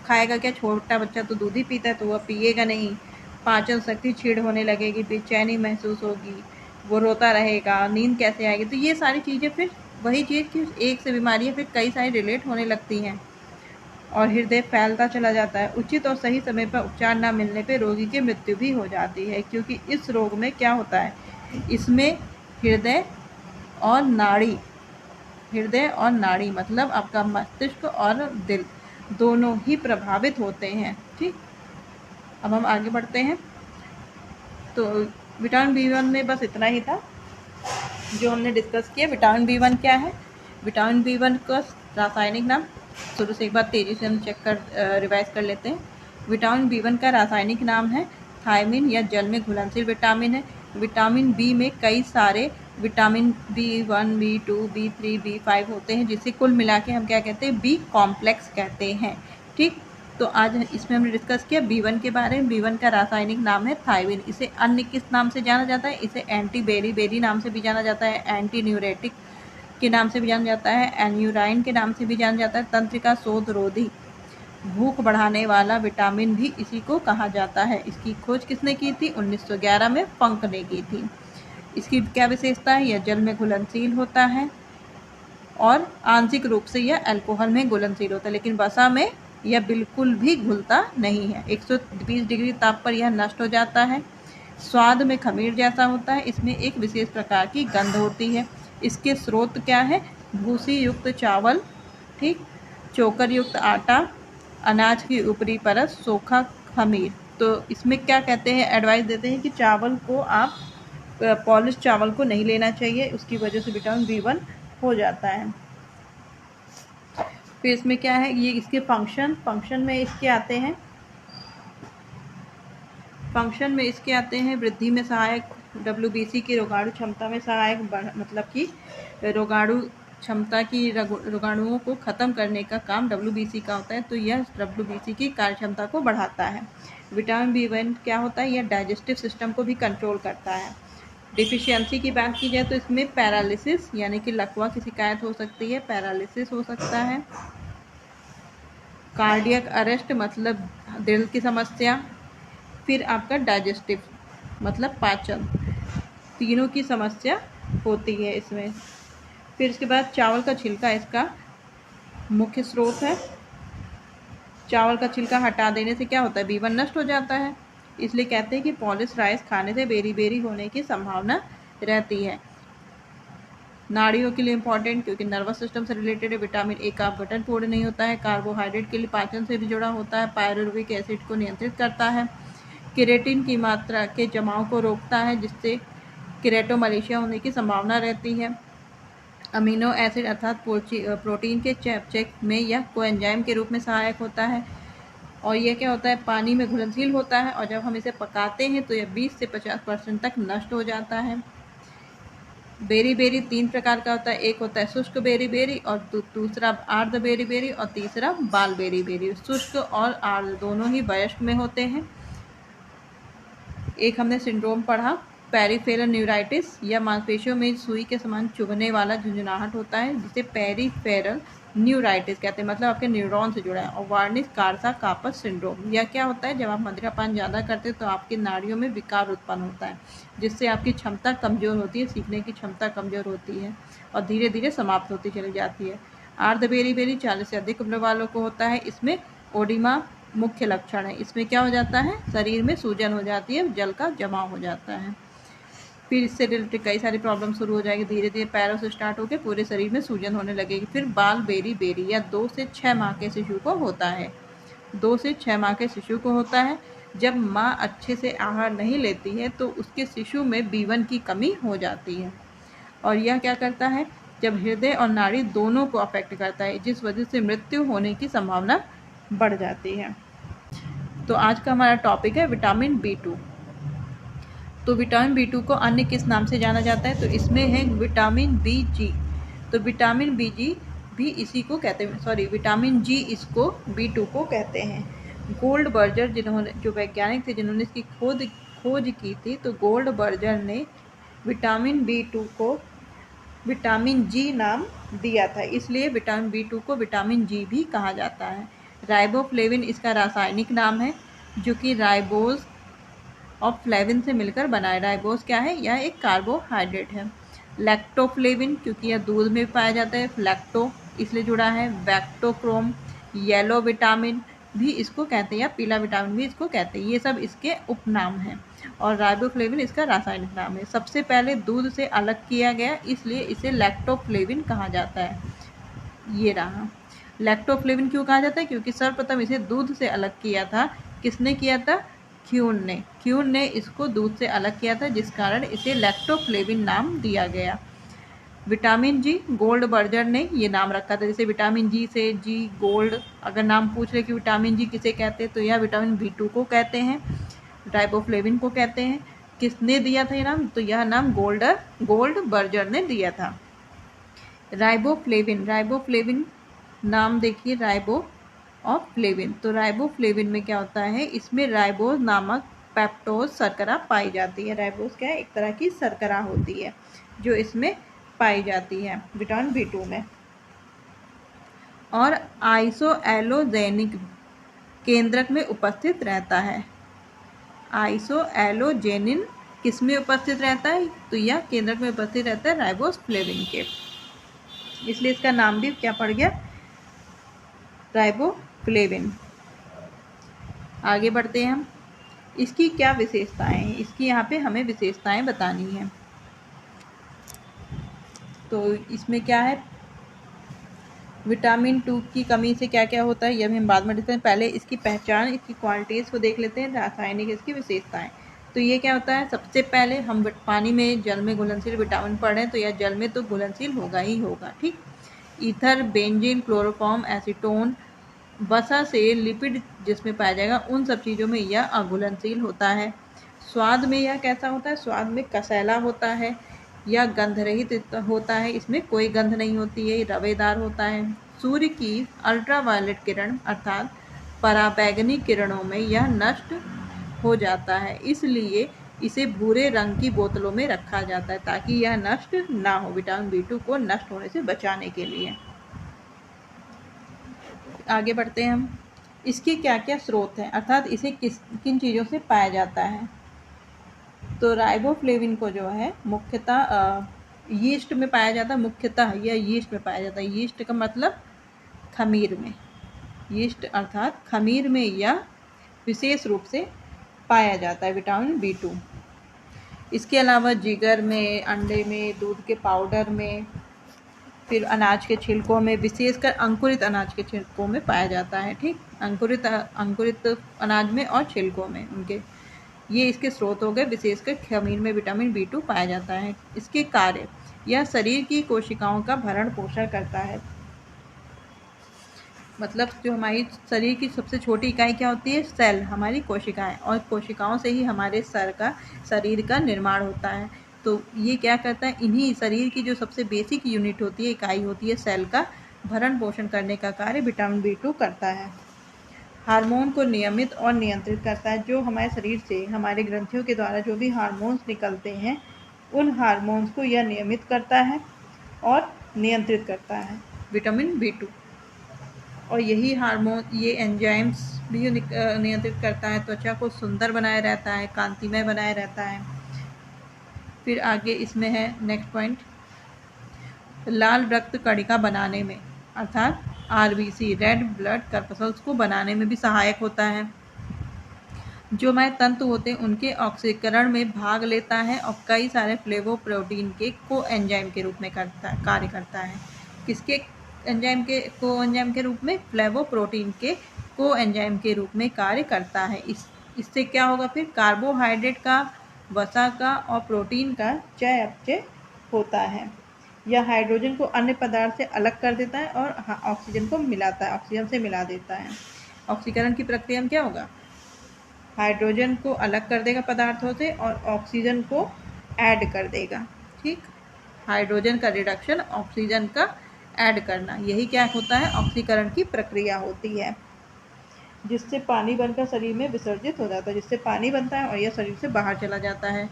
Speaker 1: खाएगा क्या? छोटा बच्चा तो दूध ही पीता है, तो वह पिएगा नहीं। पाचन शक्ति क्षीण होने लगेगी, बेचैनी महसूस होगी, वो रोता रहेगा, नींद कैसे आएगी? तो ये सारी चीज़ें फिर वही चीज़ कि एक से बीमारियाँ फिर कई सारी रिलेट होने लगती हैं, और हृदय फैलता चला जाता है। उचित और सही समय पर उपचार न मिलने पर रोगी की मृत्यु भी हो जाती है, क्योंकि इस रोग में क्या होता है? इसमें हृदय और नाड़ी मतलब आपका मस्तिष्क और दिल दोनों ही प्रभावित होते हैं। ठीक, अब हम आगे बढ़ते हैं। तो विटामिन B1 में बस इतना ही था जो हमने डिस्कस किया। विटामिन B1 क्या है? विटामिन B1 का रासायनिक नाम शुरू से एक बार तेज़ी से हम रिवाइज कर लेते हैं। विटामिन B1 का रासायनिक नाम है थायमिन, या जल में घुलनशील विटामिन है। विटामिन बी में कई सारे vitamin B1, B2, B3, B5 होते हैं, जिसे कुल मिला के हम क्या कहते हैं? B कॉम्प्लेक्स कहते हैं। ठीक, तो आज इसमें हमने डिस्कस किया B1 के बारे में। B1 का रासायनिक नाम है थायमिन। इसे अन्य किस नाम से जाना जाता है? इसे एंटी बेरी नाम से भी जाना जाता है, एंटी न्यूरेटिक के नाम से भी जाना जाता है, एन्यूराइन के नाम से भी जाना जाता है, तंत्रिका शोधरोधी, भूख बढ़ाने वाला विटामिन भी इसी को कहा जाता है। इसकी खोज किसने की थी? 1911 में फंक ने की थी। इसकी क्या विशेषता है? यह जल में घुलनशील होता है, और आंशिक रूप से यह अल्कोहल में घुलनशील होता है, लेकिन वसा में यह बिल्कुल भी घुलता नहीं है। 120 डिग्री ताप पर यह नष्ट हो जाता है। स्वाद में खमीर जैसा होता है। इसमें एक विशेष प्रकार की गंध होती है। इसके स्रोत क्या है? भूसी युक्त चावल, ठीक, चोकर युक्त आटा, अनाज की ऊपरी परत, सूखा खमीर। तो इसमें क्या कहते हैं? एडवाइस देते हैं कि चावल को आप पॉलिश चावल को नहीं लेना चाहिए, उसकी वजह से विटामिन B1 हो जाता है। फिर इसमें क्या है, ये इसके फंक्शन में इसके आते हैं, वृद्धि में सहायक, WBC की रोगाणु क्षमता में सहायक, मतलब कि रोगाणु क्षमता की रोगाणुओं को ख़त्म करने का काम WBC का होता है, तो यह WBC की कार्य क्षमता को बढ़ाता है। विटामिन B1 क्या होता है, यह डाइजेस्टिव सिस्टम को भी कंट्रोल करता है। डिफिशियंसी की बात की जाए तो इसमें पैरालिसिस यानी कि लकवा की शिकायत हो सकती है, पैरालिसिस हो सकता है, कार्डियक अरेस्ट मतलब दिल की समस्या, फिर आपका डाइजेस्टिव मतलब पाचन, तीनों की समस्या होती है इसमें। फिर इसके बाद चावल का छिलका इसका मुख्य स्रोत है। चावल का छिलका हटा देने से क्या होता है, B1 नष्ट हो जाता है, इसलिए कहते हैं कि पॉलिश राइस खाने से बेरी होने की संभावना रहती है। नाड़ियों के लिए इम्पॉर्टेंट, क्योंकि नर्वस सिस्टम से रिलेटेड है। विटामिन ए का अपघटन पूर्ण नहीं होता है। कार्बोहाइड्रेट के लिए पाचन से भी जुड़ा होता है। पायरुविक एसिड को नियंत्रित करता है। केरेटिन की मात्रा के जमाव को रोकता है, जिससे केरेटोमलेशिया होने की संभावना रहती है। अमीनो एसिड अर्थात प्रोटीन के चेक में यह कोएंजाइम के रूप में सहायक होता है, और यह क्या होता है, पानी में घुलनशील होता है, और जब हम इसे पकाते हैं तो यह 20 से 50% तक नष्ट हो जाता है। बेरी 3 प्रकार का होता है, एक होता है शुष्क बेरी और दूसरा आर्द्र बेरी और तीसरा बाल बेरी। शुष्क और आर्द्र दोनों ही वयस्क में होते हैं। एक हमने सिंड्रोम पढ़ा, पेरिफेरल न्यूराइटिस, या मांसपेशियों में सुई के समान चुभने वाला झुंझुनाहट होता है, जिसे पेरिफेरल न्यूराइटिस कहते हैं, मतलब आपके न्यूरॉन से जुड़ा है। और वार्निश कारसाकापस सिंड्रोम, यह क्या होता है, जब आप मदिरापान ज़्यादा करते हैं तो आपकी नाड़ियों में विकार उत्पन्न होता है, जिससे आपकी क्षमता कमज़ोर होती है, सीखने की क्षमता कमज़ोर होती है और धीरे धीरे समाप्त होती चली जाती है। आर्द्र बेरी 40 से अधिक उम्र वालों को होता है। इसमें ओडिमा मुख्य लक्षण है। इसमें क्या हो जाता है, शरीर में सूजन हो जाती है, जल का जमाव हो जाता है। फिर इससे रिलेटेड कई सारी प्रॉब्लम शुरू हो जाएगी, धीरे धीरे पैरों से स्टार्ट होकर पूरे शरीर में सूजन होने लगेगी। फिर बाल बेरी या 2 से 6 माह के शिशु को होता है। 2 से 6 माह के शिशु को होता है। जब माँ अच्छे से आहार नहीं लेती है तो उसके शिशु में B1 की कमी हो जाती है, और यह क्या करता है, जब हृदय और नाड़ी दोनों को अफेक्ट करता है, जिस वजह से मृत्यु होने की संभावना बढ़ जाती है। तो आज का हमारा टॉपिक है विटामिन B2। तो विटामिन B2 को अन्य किस नाम से जाना जाता है, तो इसमें है विटामिन BG। तो विटामिन BG भी इसी को कहते हैं, सॉरी विटामिन G इसको B2 को कहते हैं। गोल्डबर्गर जो वैज्ञानिक थे जिन्होंने इसकी खोज की थी, तो गोल्डबर्गर ने विटामिन B2 को विटामिन G नाम दिया था, इसलिए विटामिन B2 को विटामिन G भी कहा जाता है। राइबोफ्लेविन इसका रासायनिक नाम है, जो कि राइबोज और फ्लेविन से मिलकर बना है। राइबोज क्या है, यह एक कार्बोहाइड्रेट है। लैक्टोफ्लेविन, क्योंकि यह दूध में पाया जाता है, लैक्टो इसलिए जुड़ा है। वैक्टोक्रोम, येलो विटामिन भी इसको कहते हैं, या पीला विटामिन भी इसको कहते हैं, ये सब इसके उपनाम हैं। और राइबोफ्लेविन इसका रासायनिक नाम है। सबसे पहले दूध से अलग किया गया, इसलिए इसे लैक्टोफ्लेविन कहा जाता है। ये रहा, लैक्टोफ्लेविन क्यों कहा जाता है, क्योंकि सर्वप्रथम इसे दूध से अलग किया था। किसने किया था, ख्यून ने इसको दूध से अलग किया था, जिस कारण इसे लैक्टोफ्लेविन नाम दिया गया। विटामिन G गोल्डबर्गर ने ये नाम रखा था, जैसे विटामिन G से G गोल्ड, अगर नाम पूछ रहे कि विटामिन G किसे कहते हैं, तो यह विटामिन B2 को कहते हैं, राइबोफ्लेविन को कहते हैं। किसने दिया था ये नाम, तो यह नाम गोल्डबर्गर ने दिया था। राइबोफ्लेविन नाम देखिए, राइबो और फ्लेविन। तो राइबोफ्लेविन में क्या होता है, इसमें राइबोज नामक पेप्टोज शर्करा पाई जाती है। राइबोज क्या है, एक तरह की शर्करा होती है जो इसमें पाई जाती है विटामिन B2 में। और आइसोएलोजेनिक केंद्रक में उपस्थित रहता है। आइसोएलोजेनिन किस में उपस्थित रहता है, तो यह केंद्रक में उपस्थित रहता है राइबोफ्लेविन के, इसलिए इसका नाम भी क्या पड़ गया, राइबोफ्लेविन। आगे बढ़ते हैं हम, इसकी क्या विशेषताएं हैं, इसकी यहाँ पे हमें विशेषताएं बतानी है। तो इसमें क्या है, विटामिन 2 की कमी से क्या क्या होता है, यह भी हम बाद में देखते हैं। पहले इसकी पहचान, इसकी क्वालिटीज़ को देख लेते हैं, रासायनिक इसकी विशेषताएं। तो ये क्या होता है, सबसे पहले हम पानी में जल में घुलनशील विटामिन पढ़ रहे हैं, तो यह जल में तो घुलनशील होगा ही होगा, ठीक। ईथर, बेंजीन, क्लोरोफॉर्म, एसीटोन, वसा से लिपिड जिसमें पाया जाएगा, उन सब चीज़ों में यह अघुलनशील होता है। स्वाद में यह कैसा होता है? स्वाद में कसैला होता है या गंध रहित होता है, इसमें कोई गंध नहीं होती है, रवेदार होता है। सूर्य की अल्ट्रावायलेट किरण अर्थात पराबैंगनी किरणों में यह नष्ट हो जाता है, इसलिए इसे भूरे रंग की बोतलों में रखा जाता है ताकि यह नष्ट ना हो, विटामिन B2 को नष्ट होने से बचाने के लिए। आगे बढ़ते हैं हम। इसके क्या क्या स्रोत हैं, अर्थात इसे किन चीज़ों से पाया जाता है। तो राइबोफ्लेविन को जो है मुख्यतः यीस्ट में पाया जाता है, मुख्यतः यह यीस्ट में पाया जाता है। यीस्ट का मतलब खमीर में, यीस्ट अर्थात खमीर में यह विशेष रूप से पाया जाता है विटामिन B2। इसके अलावा जिगर में, अंडे में, दूध के पाउडर में, फिर अनाज के छिलकों में, विशेषकर अंकुरित अनाज के छिलकों में पाया जाता है। ठीक, अंकुरित अनाज में और छिलकों में उनके, ये इसके स्रोत हो गए। विशेषकर खमीर में विटामिन B2 पाया जाता है। इसके कार्य, यह शरीर की कोशिकाओं का भरण पोषण करता है। मतलब जो हमारी शरीर की सबसे छोटी इकाई क्या होती है? सेल, हमारी कोशिकाएं, और कोशिकाओं से ही हमारे शरीर का निर्माण होता है। तो ये क्या करता है? इन्हीं शरीर की जो सबसे बेसिक यूनिट होती है, इकाई होती है, सेल का भरण पोषण करने का कार्य विटामिन B2 करता है। हार्मोन को नियमित और नियंत्रित करता है। जो हमारे शरीर से, हमारे ग्रंथियों के द्वारा जो भी हार्मोन्स निकलते हैं, उन हार्मोन्स को यह नियमित करता है और नियंत्रित करता है विटामिन B2। और यही हार्मोन, ये एंजाइम्स भी नियंत्रित करता है, त्वचा को सुंदर बनाए रहता है, कांतिमय बनाए रहता है। फिर आगे इसमें है नेक्स्ट पॉइंट, लाल रक्त कणिका बनाने में, अर्थात RBC, रेड ब्लड कर्पसल्स को बनाने में भी सहायक होता है। जो हमारे तंतु होते हैं उनके ऑक्सीकरण में भाग लेता है और कई सारे फ्लेवोप्रोटीन के कोएंजाइम के रूप में कार्य करता है। किसके एंजाइम के रूप में? फ्लेवोप्रोटीन के कोएंजाइम के रूप में कार्य करता है। इससे क्या होगा फिर? कार्बोहाइड्रेट का, वसा का और प्रोटीन का चय अपचय होता है। यह हाइड्रोजन को अन्य पदार्थ से अलग कर देता है और ऑक्सीजन को मिलाता है, ऑक्सीजन से मिला देता है। ऑक्सीकरण की प्रक्रिया में क्या होगा? हाइड्रोजन को अलग कर देगा पदार्थों से और ऑक्सीजन को ऐड कर देगा। ठीक, हाइड्रोजन का रिडक्शन, ऑक्सीजन का ऐड करना, यही क्या होता है? ऑक्सीकरण की प्रक्रिया होती है, जिससे पानी बनकर शरीर में विसर्जित हो जाता है, जिससे पानी बनता है और यह शरीर से बाहर चला जाता है।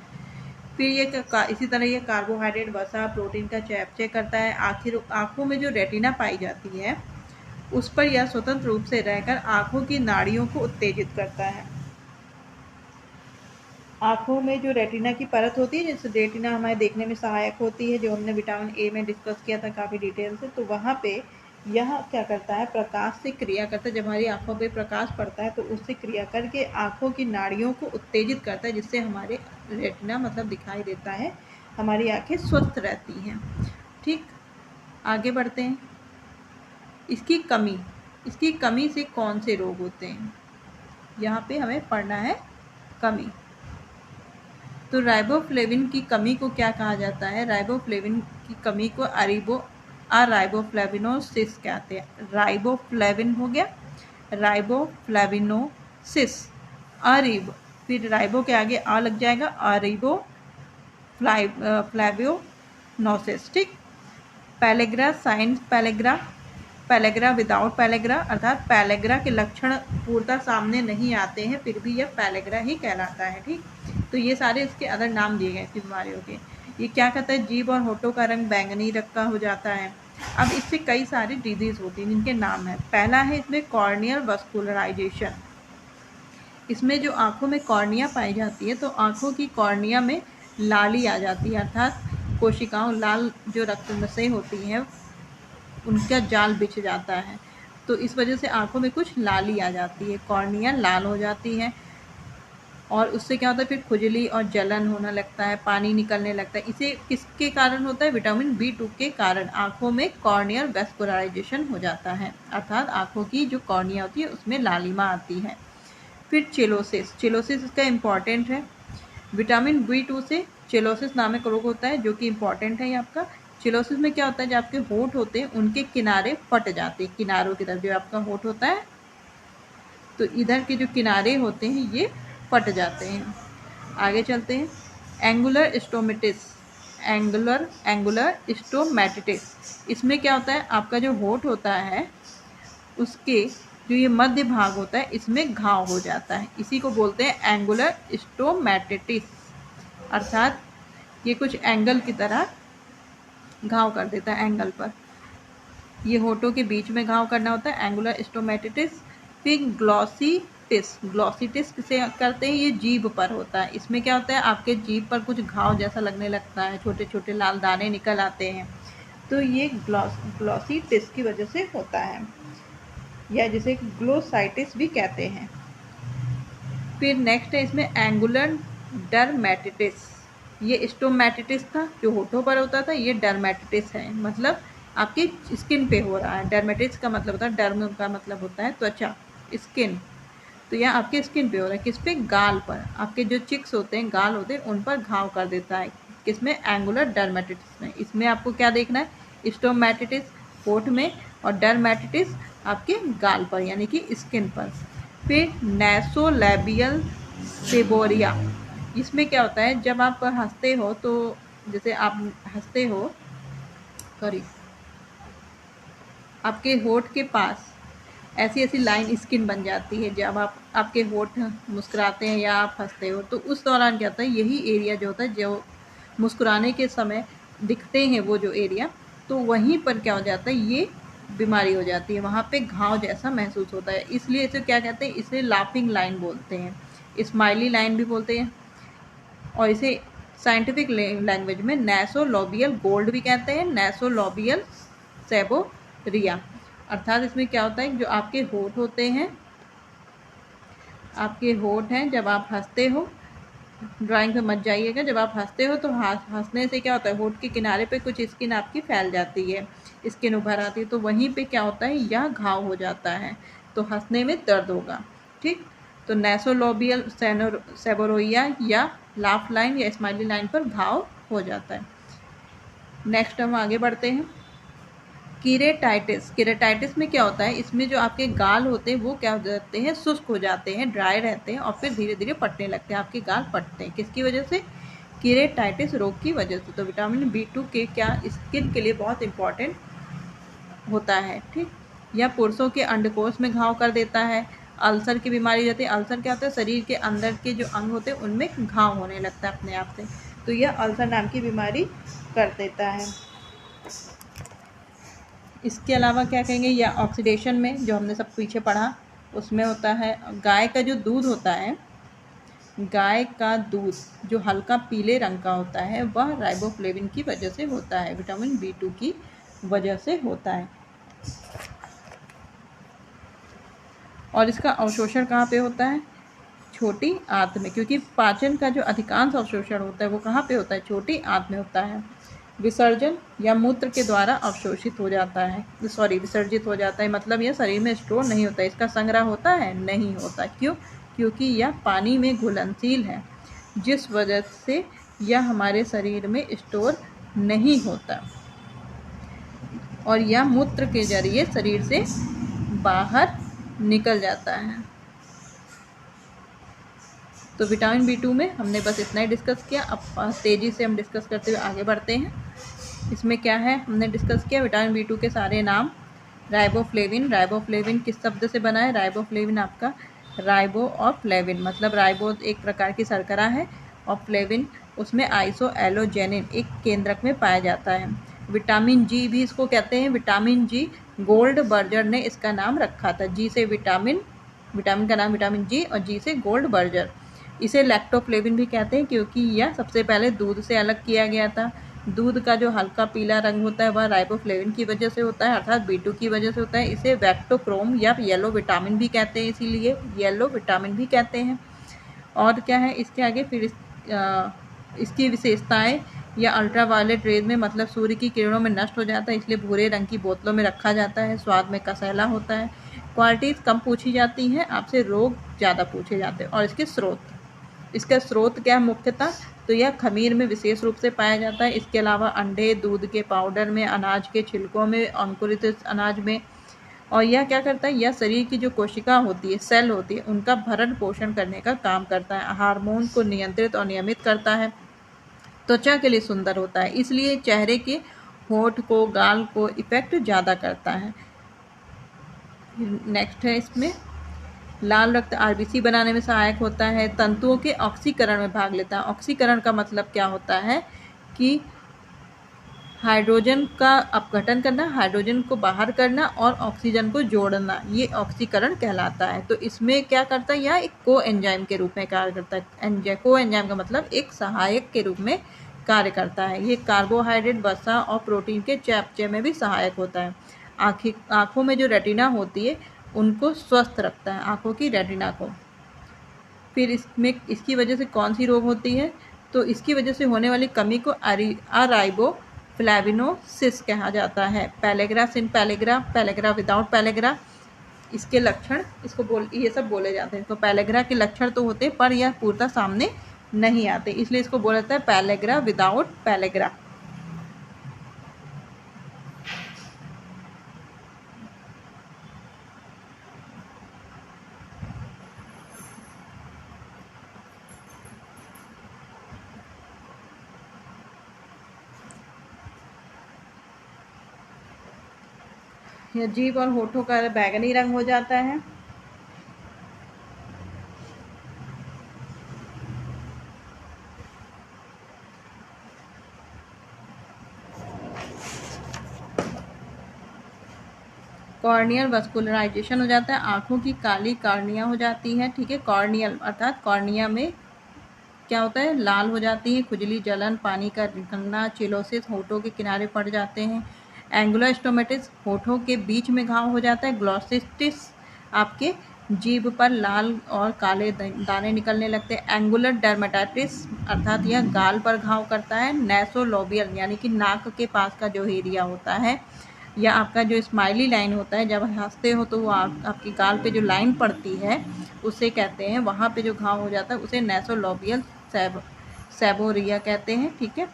Speaker 1: फिर ये इसी तरह ये कार्बोहाइड्रेट, वसा, प्रोटीन का चयापचय करता है। आखिर आँखों में जो रेटिना पाई जाती है उस पर यह स्वतंत्र रूप से रहकर आँखों की नाड़ियों को उत्तेजित करता है। आँखों में जो रेटिना की परत होती है, जिससे रेटिना हमारे देखने में सहायक होती है, जो हमने विटामिन A में डिस्कस किया था काफ़ी डिटेल से, तो वहाँ पे यह क्या करता है? प्रकाश से क्रिया करता है। जब हमारी आँखों पे प्रकाश पड़ता है तो उससे क्रिया करके आँखों की नाड़ियों को उत्तेजित करता है, जिससे हमारे रेटिना मतलब दिखाई देता है, हमारी आँखें स्वस्थ रहती हैं। ठीक, आगे बढ़ते हैं। इसकी कमी से कौन से रोग होते हैं, यहाँ पे हमें पढ़ना है कमी। तो राइबोफ्लेविन की कमी को क्या कहा जाता है? राइबोफ्लेविन की कमी को राइबोफ्लेविनोसिस कहते हैं। राइबोफ्लेविन हो गया, राइबोफ्लेविनोसिस, फिर राइबो के आगे आ लग जाएगा, फ्लेवियोनोसिस। ठीक, pellagra, science pellagra without pellagra, अर्थात पैलेग्रा के लक्षण पूर्णतः सामने नहीं आते हैं, फिर भी यह पैलेग्रा ही कहलाता है। ठीक, तो ये सारे इसके अदर नाम दिए गए इसकी बीमारियों के। ये क्या कहता है? जीभ और होठों का रंग बैंगनी रंग का हो जाता है। अब इससे कई सारी डिजीज होती हैं जिनके नाम है। पहला है इसमें कॉर्नियल वस्कुलराइजेशन। इसमें जो आँखों में कॉर्निया पाई जाती है, तो आँखों की कॉर्निया में लाली आ जाती है, अर्थात कोशिकाओं, लाल जो रक्त नसें होती हैं उनका जाल बिछ जाता है, तो इस वजह से आँखों में कुछ लाली आ जाती है, कॉर्निया लाल हो जाती है। और उससे क्या होता है? फिर खुजली और जलन होने लगता है, पानी निकलने लगता है। इसे किसके कारण होता है? विटामिन B2 के कारण आँखों में कॉर्नियल वैस्कुलराइजेशन हो जाता है, अर्थात आँखों की जो कॉर्निया होती है उसमें लालिमा आती है। फिर चेलोसिस इसका इम्पॉर्टेंट है। विटामिन B2 से चेलोसिस नामक रोग होता है, जो कि इम्पॉर्टेंट है ये आपका। चिलोसिस में क्या होता है, जो आपके होंठ होते हैं उनके किनारे फट जाते हैं, किनारों की तरफ जो आपका होंठ होता है तो इधर के जो किनारे होते हैं ये फट जाते हैं। आगे चलते हैं, एंगुलर स्टोमेटिस, एंगुलर स्टोमेटिटिस, इसमें क्या होता है, आपका जो होंठ होता है उसके जो ये मध्य भाग होता है इसमें घाव हो जाता है, इसी को बोलते हैं एंगुलर स्टोमेटिटिस, अर्थात ये कुछ एंगल की तरह घाव कर देता है एंगल पर, ये होठों के बीच में घाव करना होता है एंगुलर स्टोमेटिटिस। फिर ग्लॉसिटिस किसे करते हैं, ये जीभ पर होता है, इसमें क्या होता है, आपके जीभ पर कुछ घाव जैसा लगने लगता है, छोटे छोटे लाल दाने निकल आते हैं, तो ये ग्लॉसिटिस की वजह से होता है, या जिसे ग्लोसाइटिस भी कहते हैं। फिर नेक्स्ट है इसमें एंगुलर डर्मेटिटिस, ये स्टोमेटिटिस था जो होठों पर होता था, ये डर्मेटिटिस है, मतलब आपकी स्किन पे हो रहा है। डर्मेटिटिस का मतलब होता है, डर्म का मतलब होता है त्वचा, स्किन, तो यह आपके स्किन पे हो रहा है, किस पे, गाल पर, आपके जो चिक्स होते हैं, गाल होते हैं, उन पर घाव कर देता है, किसमें, एंगुलर डर्मेटिटिस में। इसमें आपको क्या देखना है, स्टोमेटिटिस होठ में और डर्मेटिटिस आपके गाल पर यानी कि स्किन पर। फिर नैसोलैबियल सेबोरिया, इसमें क्या होता है, जब आप हंसते हो तो जैसे आप हंसते हो, सॉरी, आपके होठ के पास ऐसी ऐसी लाइन स्किन बन जाती है, जब आपके होठ मुस्कुराते हैं या आप हंसते हो तो उस दौरान क्या होता है, यही एरिया जो होता है, जो मुस्कुराने के समय दिखते हैं वो जो एरिया, तो वहीं पर क्या हो जाता है, ये बीमारी हो जाती है, वहाँ पे घाव जैसा महसूस होता है, इसलिए इसे क्या कहते हैं, इसे लाफिंग लाइन बोलते हैं, स्माइली लाइन भी बोलते हैं, और इसे साइंटिफिक लैंग्वेज में नैसोलॉबियल गोल्ड भी कहते हैं, नैसोलॉबियल सेबोरिया। अर्थात इसमें क्या होता है, जो आपके होठ होते हैं, आपके होठ हैं, जब आप हंसते हो, ड्राइंग पे मत जाइएगा, जब आप हंसते हो तो हंसने से क्या होता है, होठ के किनारे पे कुछ स्किन आपकी फैल जाती है, स्किन उभर आती है, तो वहीं पे क्या होता है, यह घाव हो जाता है, तो हंसने में दर्द होगा, ठीक। तो नैसोलॉबियल सेबोरिया या लाफ लाइन या स्माइली लाइन पर घाव हो जाता है। नेक्स्ट हम आगे बढ़ते हैं, कीरेटाइटिस में क्या होता है, इसमें जो आपके गाल होते हैं वो क्या हो जाते हैं, शुष्क हो जाते हैं, ड्राई रहते हैं, और फिर धीरे धीरे पटने लगते हैं, आपके गाल पटते हैं, किसकी वजह से, कीरेटाइटिस रोग की वजह से। तो विटामिन B2 के क्या स्किन के लिए बहुत इंपॉर्टेंट होता है, ठीक। या पुरुषों के अंडकोश में घाव कर देता है, अल्सर की बीमारी रहती है, अल्सर क्या होता है, शरीर के अंदर के जो अंग होते हैं उनमें घाव होने लगता है अपने आप से, तो यह अल्सर नाम की बीमारी कर देता है। इसके अलावा क्या कहेंगे, या ऑक्सीडेशन में जो हमने सब पीछे पढ़ा उसमें होता है, गाय का जो दूध होता है, गाय का दूध जो हल्का पीले रंग का होता है वह राइबोफ्लेविन की वजह से होता है, विटामिन B2 की वजह से होता है। और इसका अवशोषण कहाँ पे होता है, छोटी आंत में, क्योंकि पाचन का जो अधिकांश अवशोषण होता है वो कहाँ पे होता है, छोटी आंत में होता है। विसर्जन या मूत्र के द्वारा अवशोषित हो जाता है, विसर्जित हो जाता है, मतलब यह शरीर में स्टोर नहीं होता, इसका संग्रह होता है, नहीं होता। क्यों, क्योंकि यह पानी में घुलनशील है, जिस वजह से यह हमारे शरीर में स्टोर नहीं होता, और यह मूत्र के जरिए शरीर से बाहर निकल जाता है। तो विटामिन B2 में हमने बस इतना ही डिस्कस किया। अब तेज़ी से हम डिस्कस करते हुए आगे बढ़ते हैं। इसमें क्या है, हमने डिस्कस किया विटामिन B2 के सारे नाम। राइबोफ्लेविन किस शब्द से बना है, राइबोफ्लेविन आपका राइबो और फ्लेविन, मतलब राइबो एक प्रकार की शर्करा है और फ्लेविन उसमें आइसोएलोजेनिन एक केंद्रक में पाया जाता है। विटामिन G भी इसको कहते हैं, विटामिन G गोल्डबर्गर ने इसका नाम रखा था। जी से विटामिन का नाम विटामिन G और G से गोल्डबर्गर। इसे लैक्टोफ्लेविन भी कहते हैं क्योंकि यह सबसे पहले दूध से अलग किया गया था। दूध का जो हल्का पीला रंग होता है वह राइबोफ्लेविन की वजह से होता है, अर्थात B2 की वजह से होता है। इसे वैक्टोक्रोम या येलो विटामिन भी कहते हैं, इसीलिए येलो विटामिन भी कहते हैं। और क्या है इसके आगे, फिर इसकी विशेषताएं, या अल्ट्रावायलेट रेज में, मतलब सूर्य की किरणों में नष्ट हो जाता है, इसलिए भूरे रंग की बोतलों में रखा जाता है। स्वाद में कसैला होता है। क्वालिटीज़ कम पूछी जाती हैं आपसे, रोग ज़्यादा पूछे जाते हैं। और इसका स्रोत क्या है, मुख्यतः तो यह खमीर में विशेष रूप से पाया जाता है। इसके अलावा अंडे, दूध के पाउडर में, अनाज के छिलकों में, अंकुरित अनाज में। और यह क्या करता है, यह शरीर की जो कोशिका होती है, सेल होती है, उनका भरण पोषण करने का काम करता है, हार्मोन को नियंत्रित और नियमित करता है, त्वचा के लिए सुंदर होता है, इसलिए चेहरे के होठ को, गाल को इफेक्ट ज़्यादा करता है। नेक्स्ट है इसमें लाल रक्त आरबीसी बनाने में सहायक होता है, तंतुओं के ऑक्सीकरण में भाग लेता है। ऑक्सीकरण का मतलब क्या होता है कि हाइड्रोजन का अपघटन करना, हाइड्रोजन को बाहर करना और ऑक्सीजन को जोड़ना, ये ऑक्सीकरण कहलाता है। तो इसमें क्या करता है, यह एक को एंजाइम के रूप में कार्य करता है। को एंजाइम का मतलब एक सहायक के रूप में कार्य करता है। ये कार्बोहाइड्रेट, वसा और प्रोटीन के चयापचय में भी सहायक होता है। आँखों में जो रेटिना होती है उनको स्वस्थ रखता है, आँखों की रेटिना को। फिर इसमें इसकी वजह से कौन सी रोग होती है, तो इसकी वजह से होने वाली कमी को अराइबोफ्लेविनोसिस कहा जाता है। पैलेग्रा, सिन पैलेग्रा, पैलेग्रा विदाउट पैलेग्रा, इसके लक्षण ये सब बोले जाते हैं। तो पैलेग्रा के लक्षण तो होते हैं पर यह पूर्णतः सामने नहीं आते, इसलिए इसको बोला जाता है पैलेग्रा विदाउट पैलेग्रा। यह जीभ और होठों का बैंगनी रंग हो जाता है। कॉर्नियल वस्कुलराइजेशन हो जाता है, आंखों की काली कॉर्निया हो जाती है। ठीक है, कॉर्नियल अर्थात कॉर्निया में क्या होता है, लाल हो जाती है, खुजली, जलन, पानी का निकलना, चिलोसिस, होठों के किनारे पड़ जाते हैं। एंगुलर स्टोमेटिस, होठों के बीच में घाव हो जाता है। ग्लॉसिस्टिस, आपके जीभ पर लाल और काले दाने निकलने लगते हैं। एंगुलर डर्मेटाइटिस अर्थात यह गाल पर घाव करता है। नेसोलोबियल यानी कि नाक के पास का जो एरिया होता है, या आपका जो स्माइली लाइन होता है, जब हंसते हो तो वो आपकी गाल पे जो लाइन पड़ती है उसे कहते हैं, वहाँ पे जो घाव हो जाता है उसे नेसोलोबियल सेबोरिया कहते हैं। ठीक है,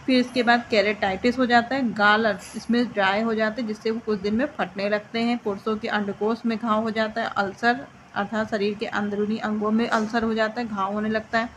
Speaker 1: फिर इसके बाद केरेटाइटिस हो जाता है, गाल इसमें ड्राई हो जाते हैं जिससे वो कुछ दिन में फटने लगते हैं। पुरुषों के अंडकोश में घाव हो जाता है। अल्सर अर्थात शरीर के अंदरूनी अंगों में अल्सर हो जाता है, घाव होने लगता है।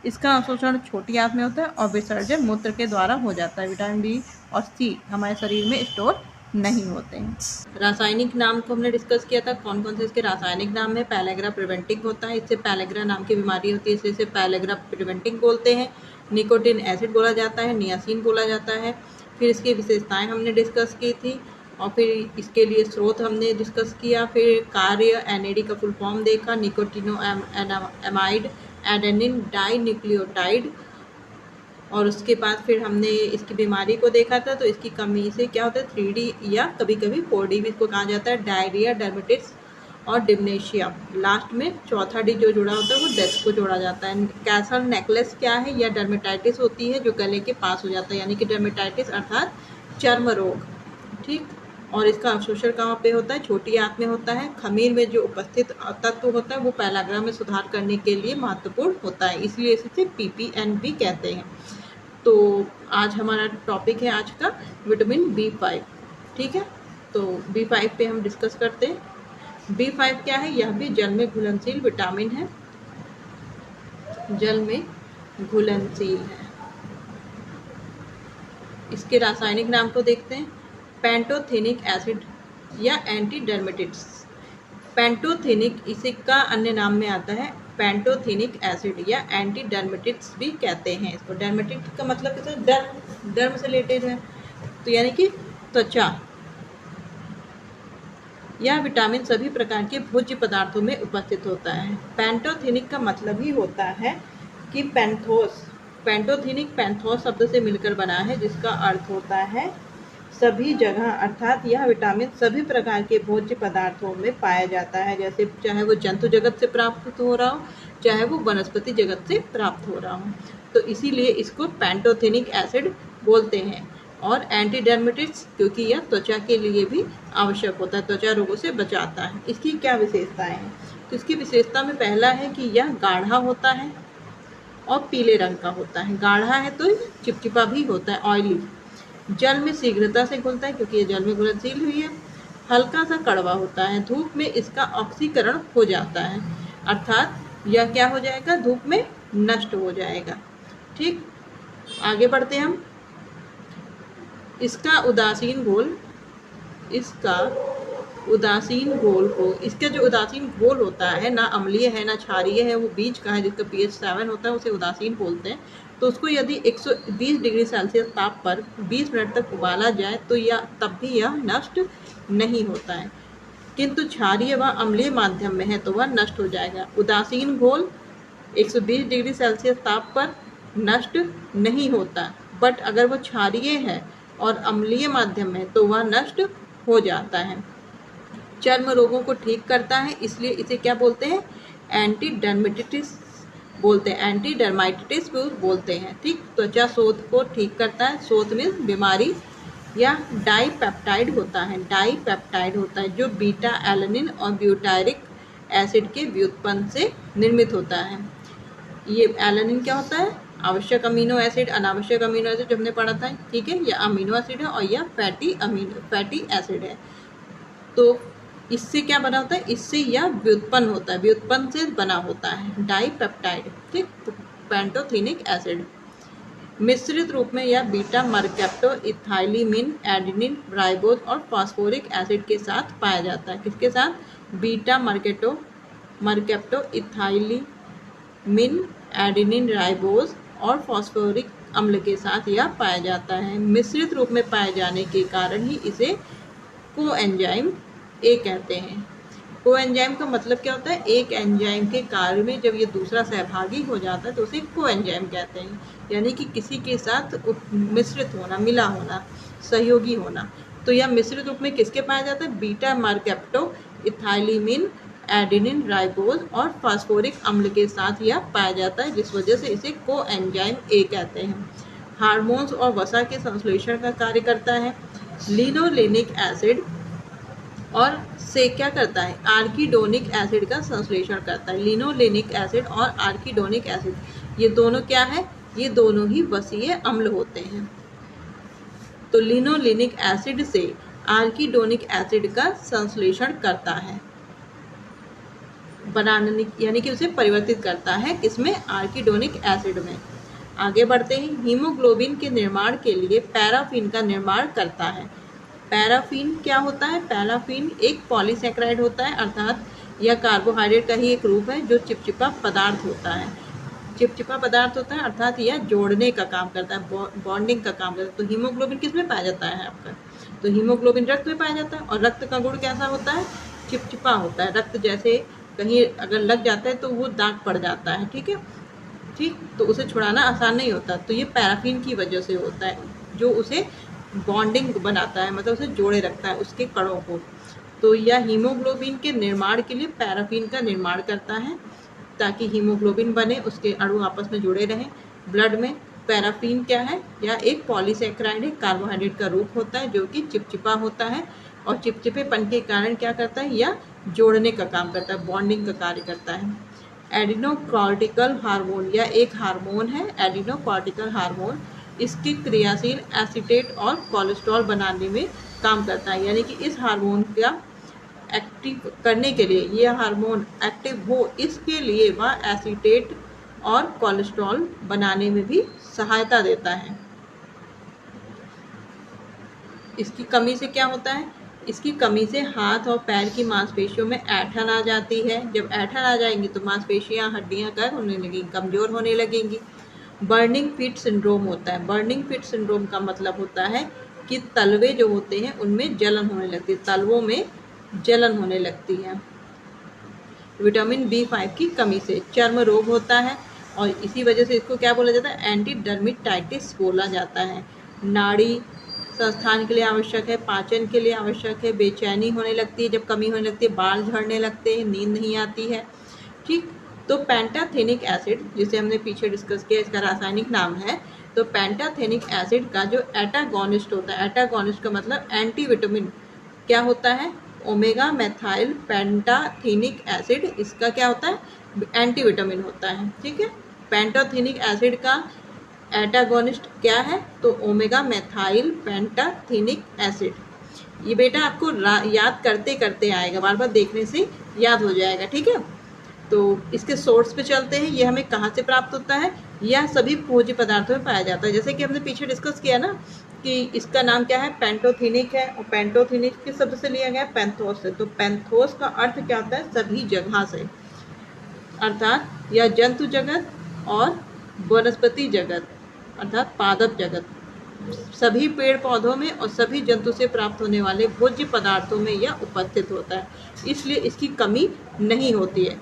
Speaker 1: इसका अवशोषण छोटी आंत में होता है और विसर्जन मूत्र के द्वारा हो जाता है। विटामिन बी और सी हमारे शरीर में स्टोर नहीं होते हैं। रासायनिक नाम को हमने डिस्कस किया था, कौन कौन से इसके रासायनिक नाम है। पैलेग्रा प्रिवेंटिंग होता है, इससे पैलेग्रा नाम की बीमारी होती है, इसलिए इसे पैलेग्रा प्रिवेंटिंग बोलते हैं। निकोटिन एसिड बोला जाता है, नियासिन बोला जाता है। फिर इसकी विशेषताएं हमने डिस्कस की थी और फिर इसके लिए स्रोत हमने डिस्कस किया। फिर कार्य, एनएडी का फुल फॉर्म देखा, निकोटिनोएमाइड एडेनिन डाई न्यूक्लियोटाइड। और उसके बाद फिर हमने इसकी बीमारी को देखा था, तो इसकी कमी से क्या होता है 3D या कभी कभी 4D भी इसको कहा जाता है, डायरिया, डर्मेटिस और डिमनेशिया। लास्ट में चौथा डी जो जुड़ा होता है वो डेथ को जोड़ा जाता है। कैसल नेकलेस क्या है, या डर्मेटाइटिस होती है जो गले के पास हो जाता है, यानी कि डर्मेटाइटिस अर्थात चर्म रोग। ठीक, और इसका अवशोषण कहाँ पे होता है, छोटी आंत में होता है। खमीर में जो उपस्थित तत्व होता है वो पैलेग्रा में सुधार करने के लिए महत्वपूर्ण होता है, इसलिए इसे PPNB कहते हैं। तो आज हमारा टॉपिक है आज का विटामिन B5। ठीक है, तो B5 पे हम डिस्कस करते हैं। B5 क्या है, यह भी जल में घुलनशील विटामिन है, जल में घुलनशील है। इसके रासायनिक नाम को देखते हैं। पेंटोथेनिक एसिड या एंटी डर्मेटिट्स। पेंटोथेनिक इसी का अन्य नाम में आता है पेंटोथेनिक एसिड या एंटी डर्मेटिट्स भी कहते हैं इसको। डर्मेटिट का मतलब डर्म से रिलेटेड है, तो यानी कि त्वचा। यह विटामिन सभी प्रकार के भोज्य पदार्थों में उपस्थित होता है। पेंटोथेनिक का मतलब ही होता है कि पेंटोथेनिक पैंथोस शब्द से मिलकर बना है, जिसका अर्थ होता है सभी जगह, अर्थात यह विटामिन सभी प्रकार के भोज्य पदार्थों में पाया जाता है, जैसे चाहे वो जंतु जगत से प्राप्त हो रहा हो, चाहे वो वनस्पति जगत से प्राप्त हो रहा हो। तो इसीलिए इसको पेंटोथेनिक एसिड बोलते हैं। और एंटी डर्मेटिट्स क्योंकि यह त्वचा के लिए भी आवश्यक होता है, त्वचा रोगों से बचाता है। इसकी क्या विशेषताएं हैं, तो इसकी विशेषता में पहला है कि यह गाढ़ा होता है और पीले रंग का होता है। गाढ़ा है तो चिपचिपा भी होता है, ऑयली। जल में शीघ्रता से घुलता है क्योंकि ये जल में घुलनशील हुई है। हल्का सा कड़वा होता है, धूप में इसका ऑक्सीकरण हो जाता है, अर्थात यह क्या हो जाएगा, धूप में नष्ट हो जाएगा। ठीक, आगे बढ़ते हैं हम। इसका उदासीन घोल, इसका जो उदासीन घोल होता है, ना अम्लीय है ना क्षारीय है, वो बीज का है, जिसका pH 7 होता है, उसे उदासीन बोलते हैं। तो उसको यदि 120 डिग्री सेल्सियस ताप पर 20 मिनट तक उबाला जाए तो तब भी यह नष्ट नहीं होता है, किंतु क्षारीय व अम्लीय माध्यम में है तो वह नष्ट हो जाएगा। उदासीन घोल 120 डिग्री सेल्सियस ताप पर नष्ट नहीं होता, बट अगर वो क्षारीय है और अम्लीय माध्यम में तो वह नष्ट हो जाता है। चर्म रोगों को ठीक करता है, इसलिए इसे क्या बोलते हैं, एंटी डर्मेटिटिस बोलते हैं, एंटी डर्माइटिटिस बोलते हैं। ठीक, त्वचा शोथ को ठीक करता है। शोथ मीन्स बीमारी। या डाईपेप्टाइड होता है, जो बीटा एलेनिन और ब्यूटायरिक एसिड के व्युत्पन्न से निर्मित होता है। ये एलेनिन क्या होता है, आवश्यक अमीनो एसिड, अनावश्यक अमीनो एसिड जो हमने पढ़ा था। ठीक है, यह अमीनो एसिड है और यह फैटी एसिड है। तो इससे क्या बना होता है, इससे यह व्युत्पन्न होता है, व्युत्पन्न से बना होता है डाईपेप्टाइड। ठीक, पैंटोथेनिक एसिड। मिश्रित रूप में यह बीटा मर्केप्टो इथाइलिमिन, एडेनिन, राइबोज और फास्फोरिक एसिड के साथ पाया जाता है। किसके साथ, बीटा मर्केप्टो इथाइलिमिन, एडेनिन, राइबोज और फास्फोरिक अम्ल के साथ यह पाया जाता है। मिश्रित रूप में पाए जाने के कारण ही इसे कोएंजाइम ए कहते हैं। कोएंजाइम का मतलब क्या होता है, एक एंजाइम के कार्य में जब ये दूसरा सहभागी हो जाता है तो उसे कोएंजाइम कहते हैं, यानी कि किसी के साथ मिश्रित होना, मिला होना, सहयोगी होना। तो यह मिश्रित रूप में किसके पाया जाता है, बीटा मर्केप्टो इथाइलिमिन, एडेनिन, राइबोज और फास्फोरिक अम्ल के साथ यह पाया जाता है, जिस वजह से इसे कोएंजाइम ए कहते हैं। हार्मोन्स और वसा के संश्लेषण का कार्य करता है। लिनोलेनिक एसिड और से क्या करता है, आर्किडोनिक एसिड का संश्लेषण करता है। लिनोलेनिक एसिड और आर्किडोनिक एसिड, ये दोनों क्या है, ये दोनों ही वसीय अम्ल होते हैं। तो लिनोलेनिक एसिड से आर्किडोनिक एसिड का संश्लेषण करता है, बनाने, यानी कि उसे परिवर्तित करता है किसमें, आर्किडोनिक एसिड में। आगे बढ़ते हैं। हीमोग्लोबिन के निर्माण के लिए पैराफिन का निर्माण करता है। पैराफिन क्या होता है, पैराफिन एक पॉलीसैकेराइड होता है, अर्थात यह कार्बोहाइड्रेट का ही एक रूप है जो चिपचिपा पदार्थ होता है। चिपचिपा पदार्थ होता है अर्थात यह जोड़ने का काम करता है, बॉन्डिंग का काम करता है। तो हीमोग्लोबिन किस में पाया जाता है आपका, तो हीमोग्लोबिन रक्त में पाया जाता है। और रक्त का गुण कैसा होता है, चिपचिपा होता है। रक्त जैसे कहीं अगर लग जाता है तो वो दाग पड़ जाता है, ठीक है, ठीक, तो उसे छुड़ाना आसान नहीं होता। तो ये पैराफिन की वजह से होता है, जो उसे बॉन्डिंग बनाता है, मतलब उसे जोड़े रखता है उसके कणों को। तो यह हीमोग्लोबिन के निर्माण के लिए पैराफिन का निर्माण करता है, ताकि हीमोग्लोबिन बने, उसके अणु आपस में जुड़े रहें ब्लड में। पैराफिन क्या है, यह एक पॉलीसैकेराइड है, कार्बोहाइड्रेट का रूप होता है जो कि चिपचिपा होता है, और चिपचिपेपन के कारण क्या करता है, यह जोड़ने का काम करता है, बॉन्डिंग का कार्य करता है। एडिनोकॉर्टिकल हार्मोन, यह एक हार्मोन है, एडिनोकॉर्टिकल हार्मोन। इसकी क्रियाशील एसीटेट और कोलेस्ट्रॉल बनाने में काम करता है, यानी कि इस हार्मोन का एक्टिव करने के लिए, यह हार्मोन एक्टिव हो इसके लिए वह एसीटेट और कोलेस्ट्रॉल बनाने में भी सहायता देता है। इसकी कमी से क्या होता है, इसकी कमी से हाथ और पैर की मांसपेशियों में ऐंठन आ जाती है। जब ऐंठन आ जाएंगी तो मांसपेशियां, हड्डियां क्या होने लगेंगी, कमजोर होने लगेंगी। बर्निंग फिट सिंड्रोम होता है। बर्निंग फिट सिंड्रोम का मतलब होता है कि तलवे जो होते हैं उनमें जलन होने लगती है, तलवों में जलन होने लगती है। विटामिन B5 की कमी से चर्म रोग होता है, और इसी वजह से इसको क्या बोला जाता है, एंटी डर्मेटाइटिस बोला जाता है। नाड़ी संस्थान के लिए आवश्यक है, पाचन के लिए आवश्यक है। बेचैनी होने लगती है जब कमी होने लगती है, बाल झड़ने लगते हैं, नींद नहीं आती है, ठीक। तो पेंटाथेनिक एसिड, जिसे हमने पीछे डिस्कस किया, इसका रासायनिक नाम है। तो पेंटाथेनिक एसिड का जो एटागोनिस्ट होता है, एटागोनिस्ट का मतलब एंटी विटामिन क्या होता है, ओमेगा मेथाइल पेंटाथेनिक एसिड, इसका क्या होता है, एंटी विटामिन होता है, ठीक है। पेंटोथेनिक एसिड का एंटागोनिस्ट क्या है? तो ओमेगा मेथाइल पेंटाथेनिक एसिड। ये बेटा आपको याद करते करते आएगा, बार बार देखने से याद हो जाएगा, ठीक है। तो इसके सोर्स पे चलते हैं। ये हमें कहाँ से प्राप्त होता है? यह सभी भोज्य पदार्थों में पाया जाता है। जैसे कि हमने पीछे डिस्कस किया ना कि इसका नाम क्या है? पेंटोथेनिक है, और पेंटोथेनिक किस शब्द से लिया गया है? पैंथोस से। तो पैंथोस का अर्थ क्या होता है? सभी जगह से, अर्थात यह जंतु जगत और वनस्पति जगत अर्थात पादप जगत, सभी पेड़ पौधों में और सभी जंतु से प्राप्त होने वाले भोज्य पदार्थों में यह उपस्थित होता है, इसलिए इसकी कमी नहीं होती है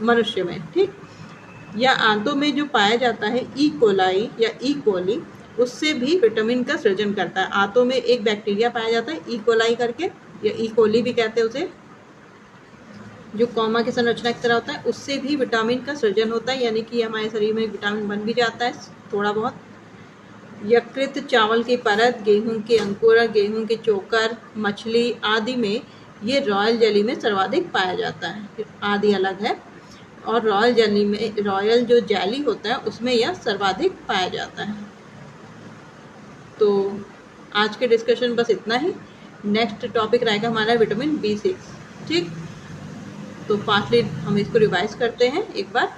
Speaker 1: मनुष्य में, ठीक। या आंतों में जो पाया जाता है ई कोलाई या ई कोली, उससे भी विटामिन का सृजन करता है। आंतों में एक बैक्टीरिया पाया जाता है ई कोलाई करके, या ई कोली भी कहते हैं उसे, जो कॉमा की संरचना की तरह होता है, उससे भी विटामिन का सृजन होता है, यानी कि हमारे शरीर में विटामिन बन भी जाता है थोड़ा बहुत। यकृत, चावल की परत, गेहूं के अंकुर, गेहूं के चोकर, मछली आदि में ये रॉयल जेली में सर्वाधिक पाया जाता है। आदि अलग है, और रॉयल जेली में, रॉयल जो जेली होता है उसमें यह सर्वाधिक पाया जाता है। तो आज के डिस्कशन बस इतना ही। नेक्स्ट टॉपिक रहेगा हमारा विटामिन B6, ठीक। तो फास्टली हम इसको रिवाइज करते हैं एक बार।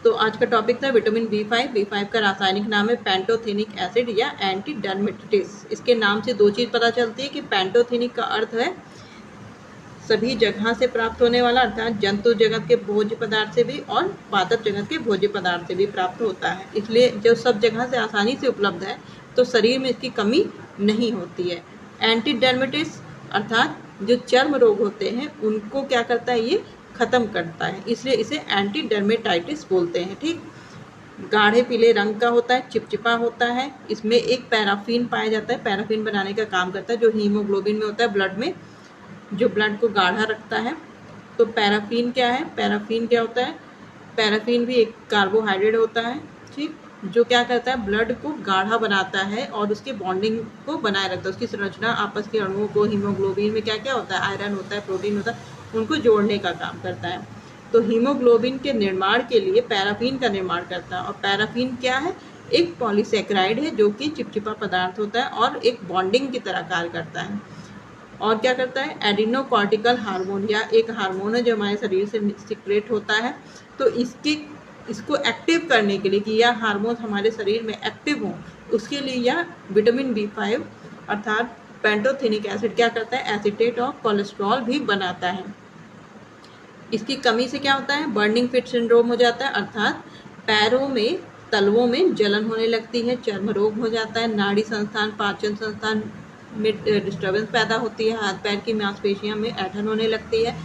Speaker 1: तो आज का टॉपिक था विटामिन B5 का रासायनिक नाम है पेंटोथेनिक एसिड या एंटीडर्मेटिटिस। इसके नाम से दो चीज़ पता चलती है कि पेंटोथेनिक का अर्थ है सभी जगह से प्राप्त होने वाला, अर्थात जंतु जगत के भोज्य पदार्थ से भी और पादप जगत के भोज्य पदार्थ से भी प्राप्त होता है, इसलिए जो सब जगह से आसानी से उपलब्ध है तो शरीर में इसकी कमी नहीं होती है। एंटीडर्मेटिस अर्थात जो चर्म रोग होते हैं उनको क्या करता है? ये खत्म करता है, इसलिए इसे एंटीडर्मेटाइटिस बोलते हैं, ठीक। गाढ़े पीले रंग का होता है, चिपचिपा होता है। इसमें एक पैराफिन पाया जाता है, पैराफिन बनाने का काम करता है, जो हीमोग्लोबिन में होता है, ब्लड में, जो ब्लड को गाढ़ा रखता है। तो पैराफिन क्या है? पैराफिन क्या होता है? पैराफिन भी एक कार्बोहाइड्रेट होता है, ठीक, जो क्या करता है? ब्लड को गाढ़ा बनाता है और उसके बॉन्डिंग को बनाए रखता है। उसकी संरचना आपस के अणुओं को, हीमोग्लोबिन में क्या क्या होता है? आयरन होता है, प्रोटीन होता है, उनको जोड़ने का काम करता है। तो हीमोग्लोबिन के निर्माण के लिए पैराफिन का निर्माण करता है। और पैराफिन क्या है? एक पॉलीसेकेराइड है जो कि चिपचिपा पदार्थ होता है और एक बॉन्डिंग की तरह कार्य करता है। और क्या करता है? एडिनोकॉर्टिकल हार्मोन या एक हार्मोन है जो हमारे शरीर से सिक्रेट होता है। तो इसको एक्टिव करने के लिए कि यह हार्मोन हमारे शरीर में एक्टिव हो, उसके लिए यह विटामिन B5 अर्थात पेंटोथेनिक एसिड क्या करता है? एसीटेट ऑफ कोलेस्ट्रॉल भी बनाता है। इसकी कमी से क्या होता है? बर्निंग फिट सिंड्रोम हो जाता है, अर्थात पैरों में, तलवों में जलन होने लगती है, चर्म रोग हो जाता है, नाड़ी संस्थान, पाचन संस्थान में डिस्टर्बेंस पैदा होती है, हाथ पैर की मांसपेशियों में ऐंठन होने लगती है।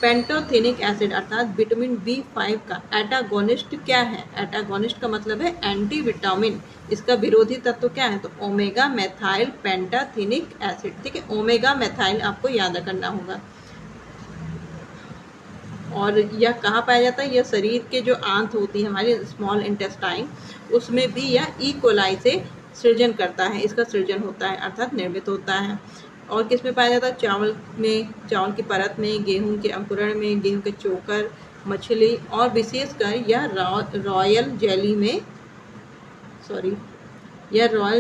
Speaker 1: पेंटोथेनिक एसिड अर्थात विटामिन B5 का एंटागोनिस्ट क्या है? एंटागोनिस्ट का मतलब है एंटी विटामिन। इसका विरोधी तत्व क्या है? तो ओमेगा मेथाइल पेंटाथेनिक एसिड, ठीक है। ओमेगा मेथाइल आपको याद करना होगा। और यह कहाँ पाया जाता है? यह शरीर के जो आंत होती है हमारी स्मॉल इंटेस्टाइन, उसमें भी यह ई कोलाई से सृजन करता है, इसका सृजन होता है अर्थात निर्मित होता है। और किस में पाया जाता है? चावल में, चावल की परत में, गेहूं के अंकुरण में, गेहूं के चोकर, मछली और विशेषकर यह रॉयल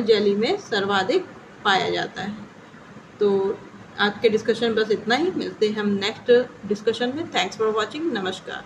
Speaker 1: जेली में सर्वाधिक पाया जाता है। तो आज के डिस्कशन बस इतना ही, मिलते हैं हम नेक्स्ट डिस्कशन में। थैंक्स फॉर वॉचिंग, नमस्कार।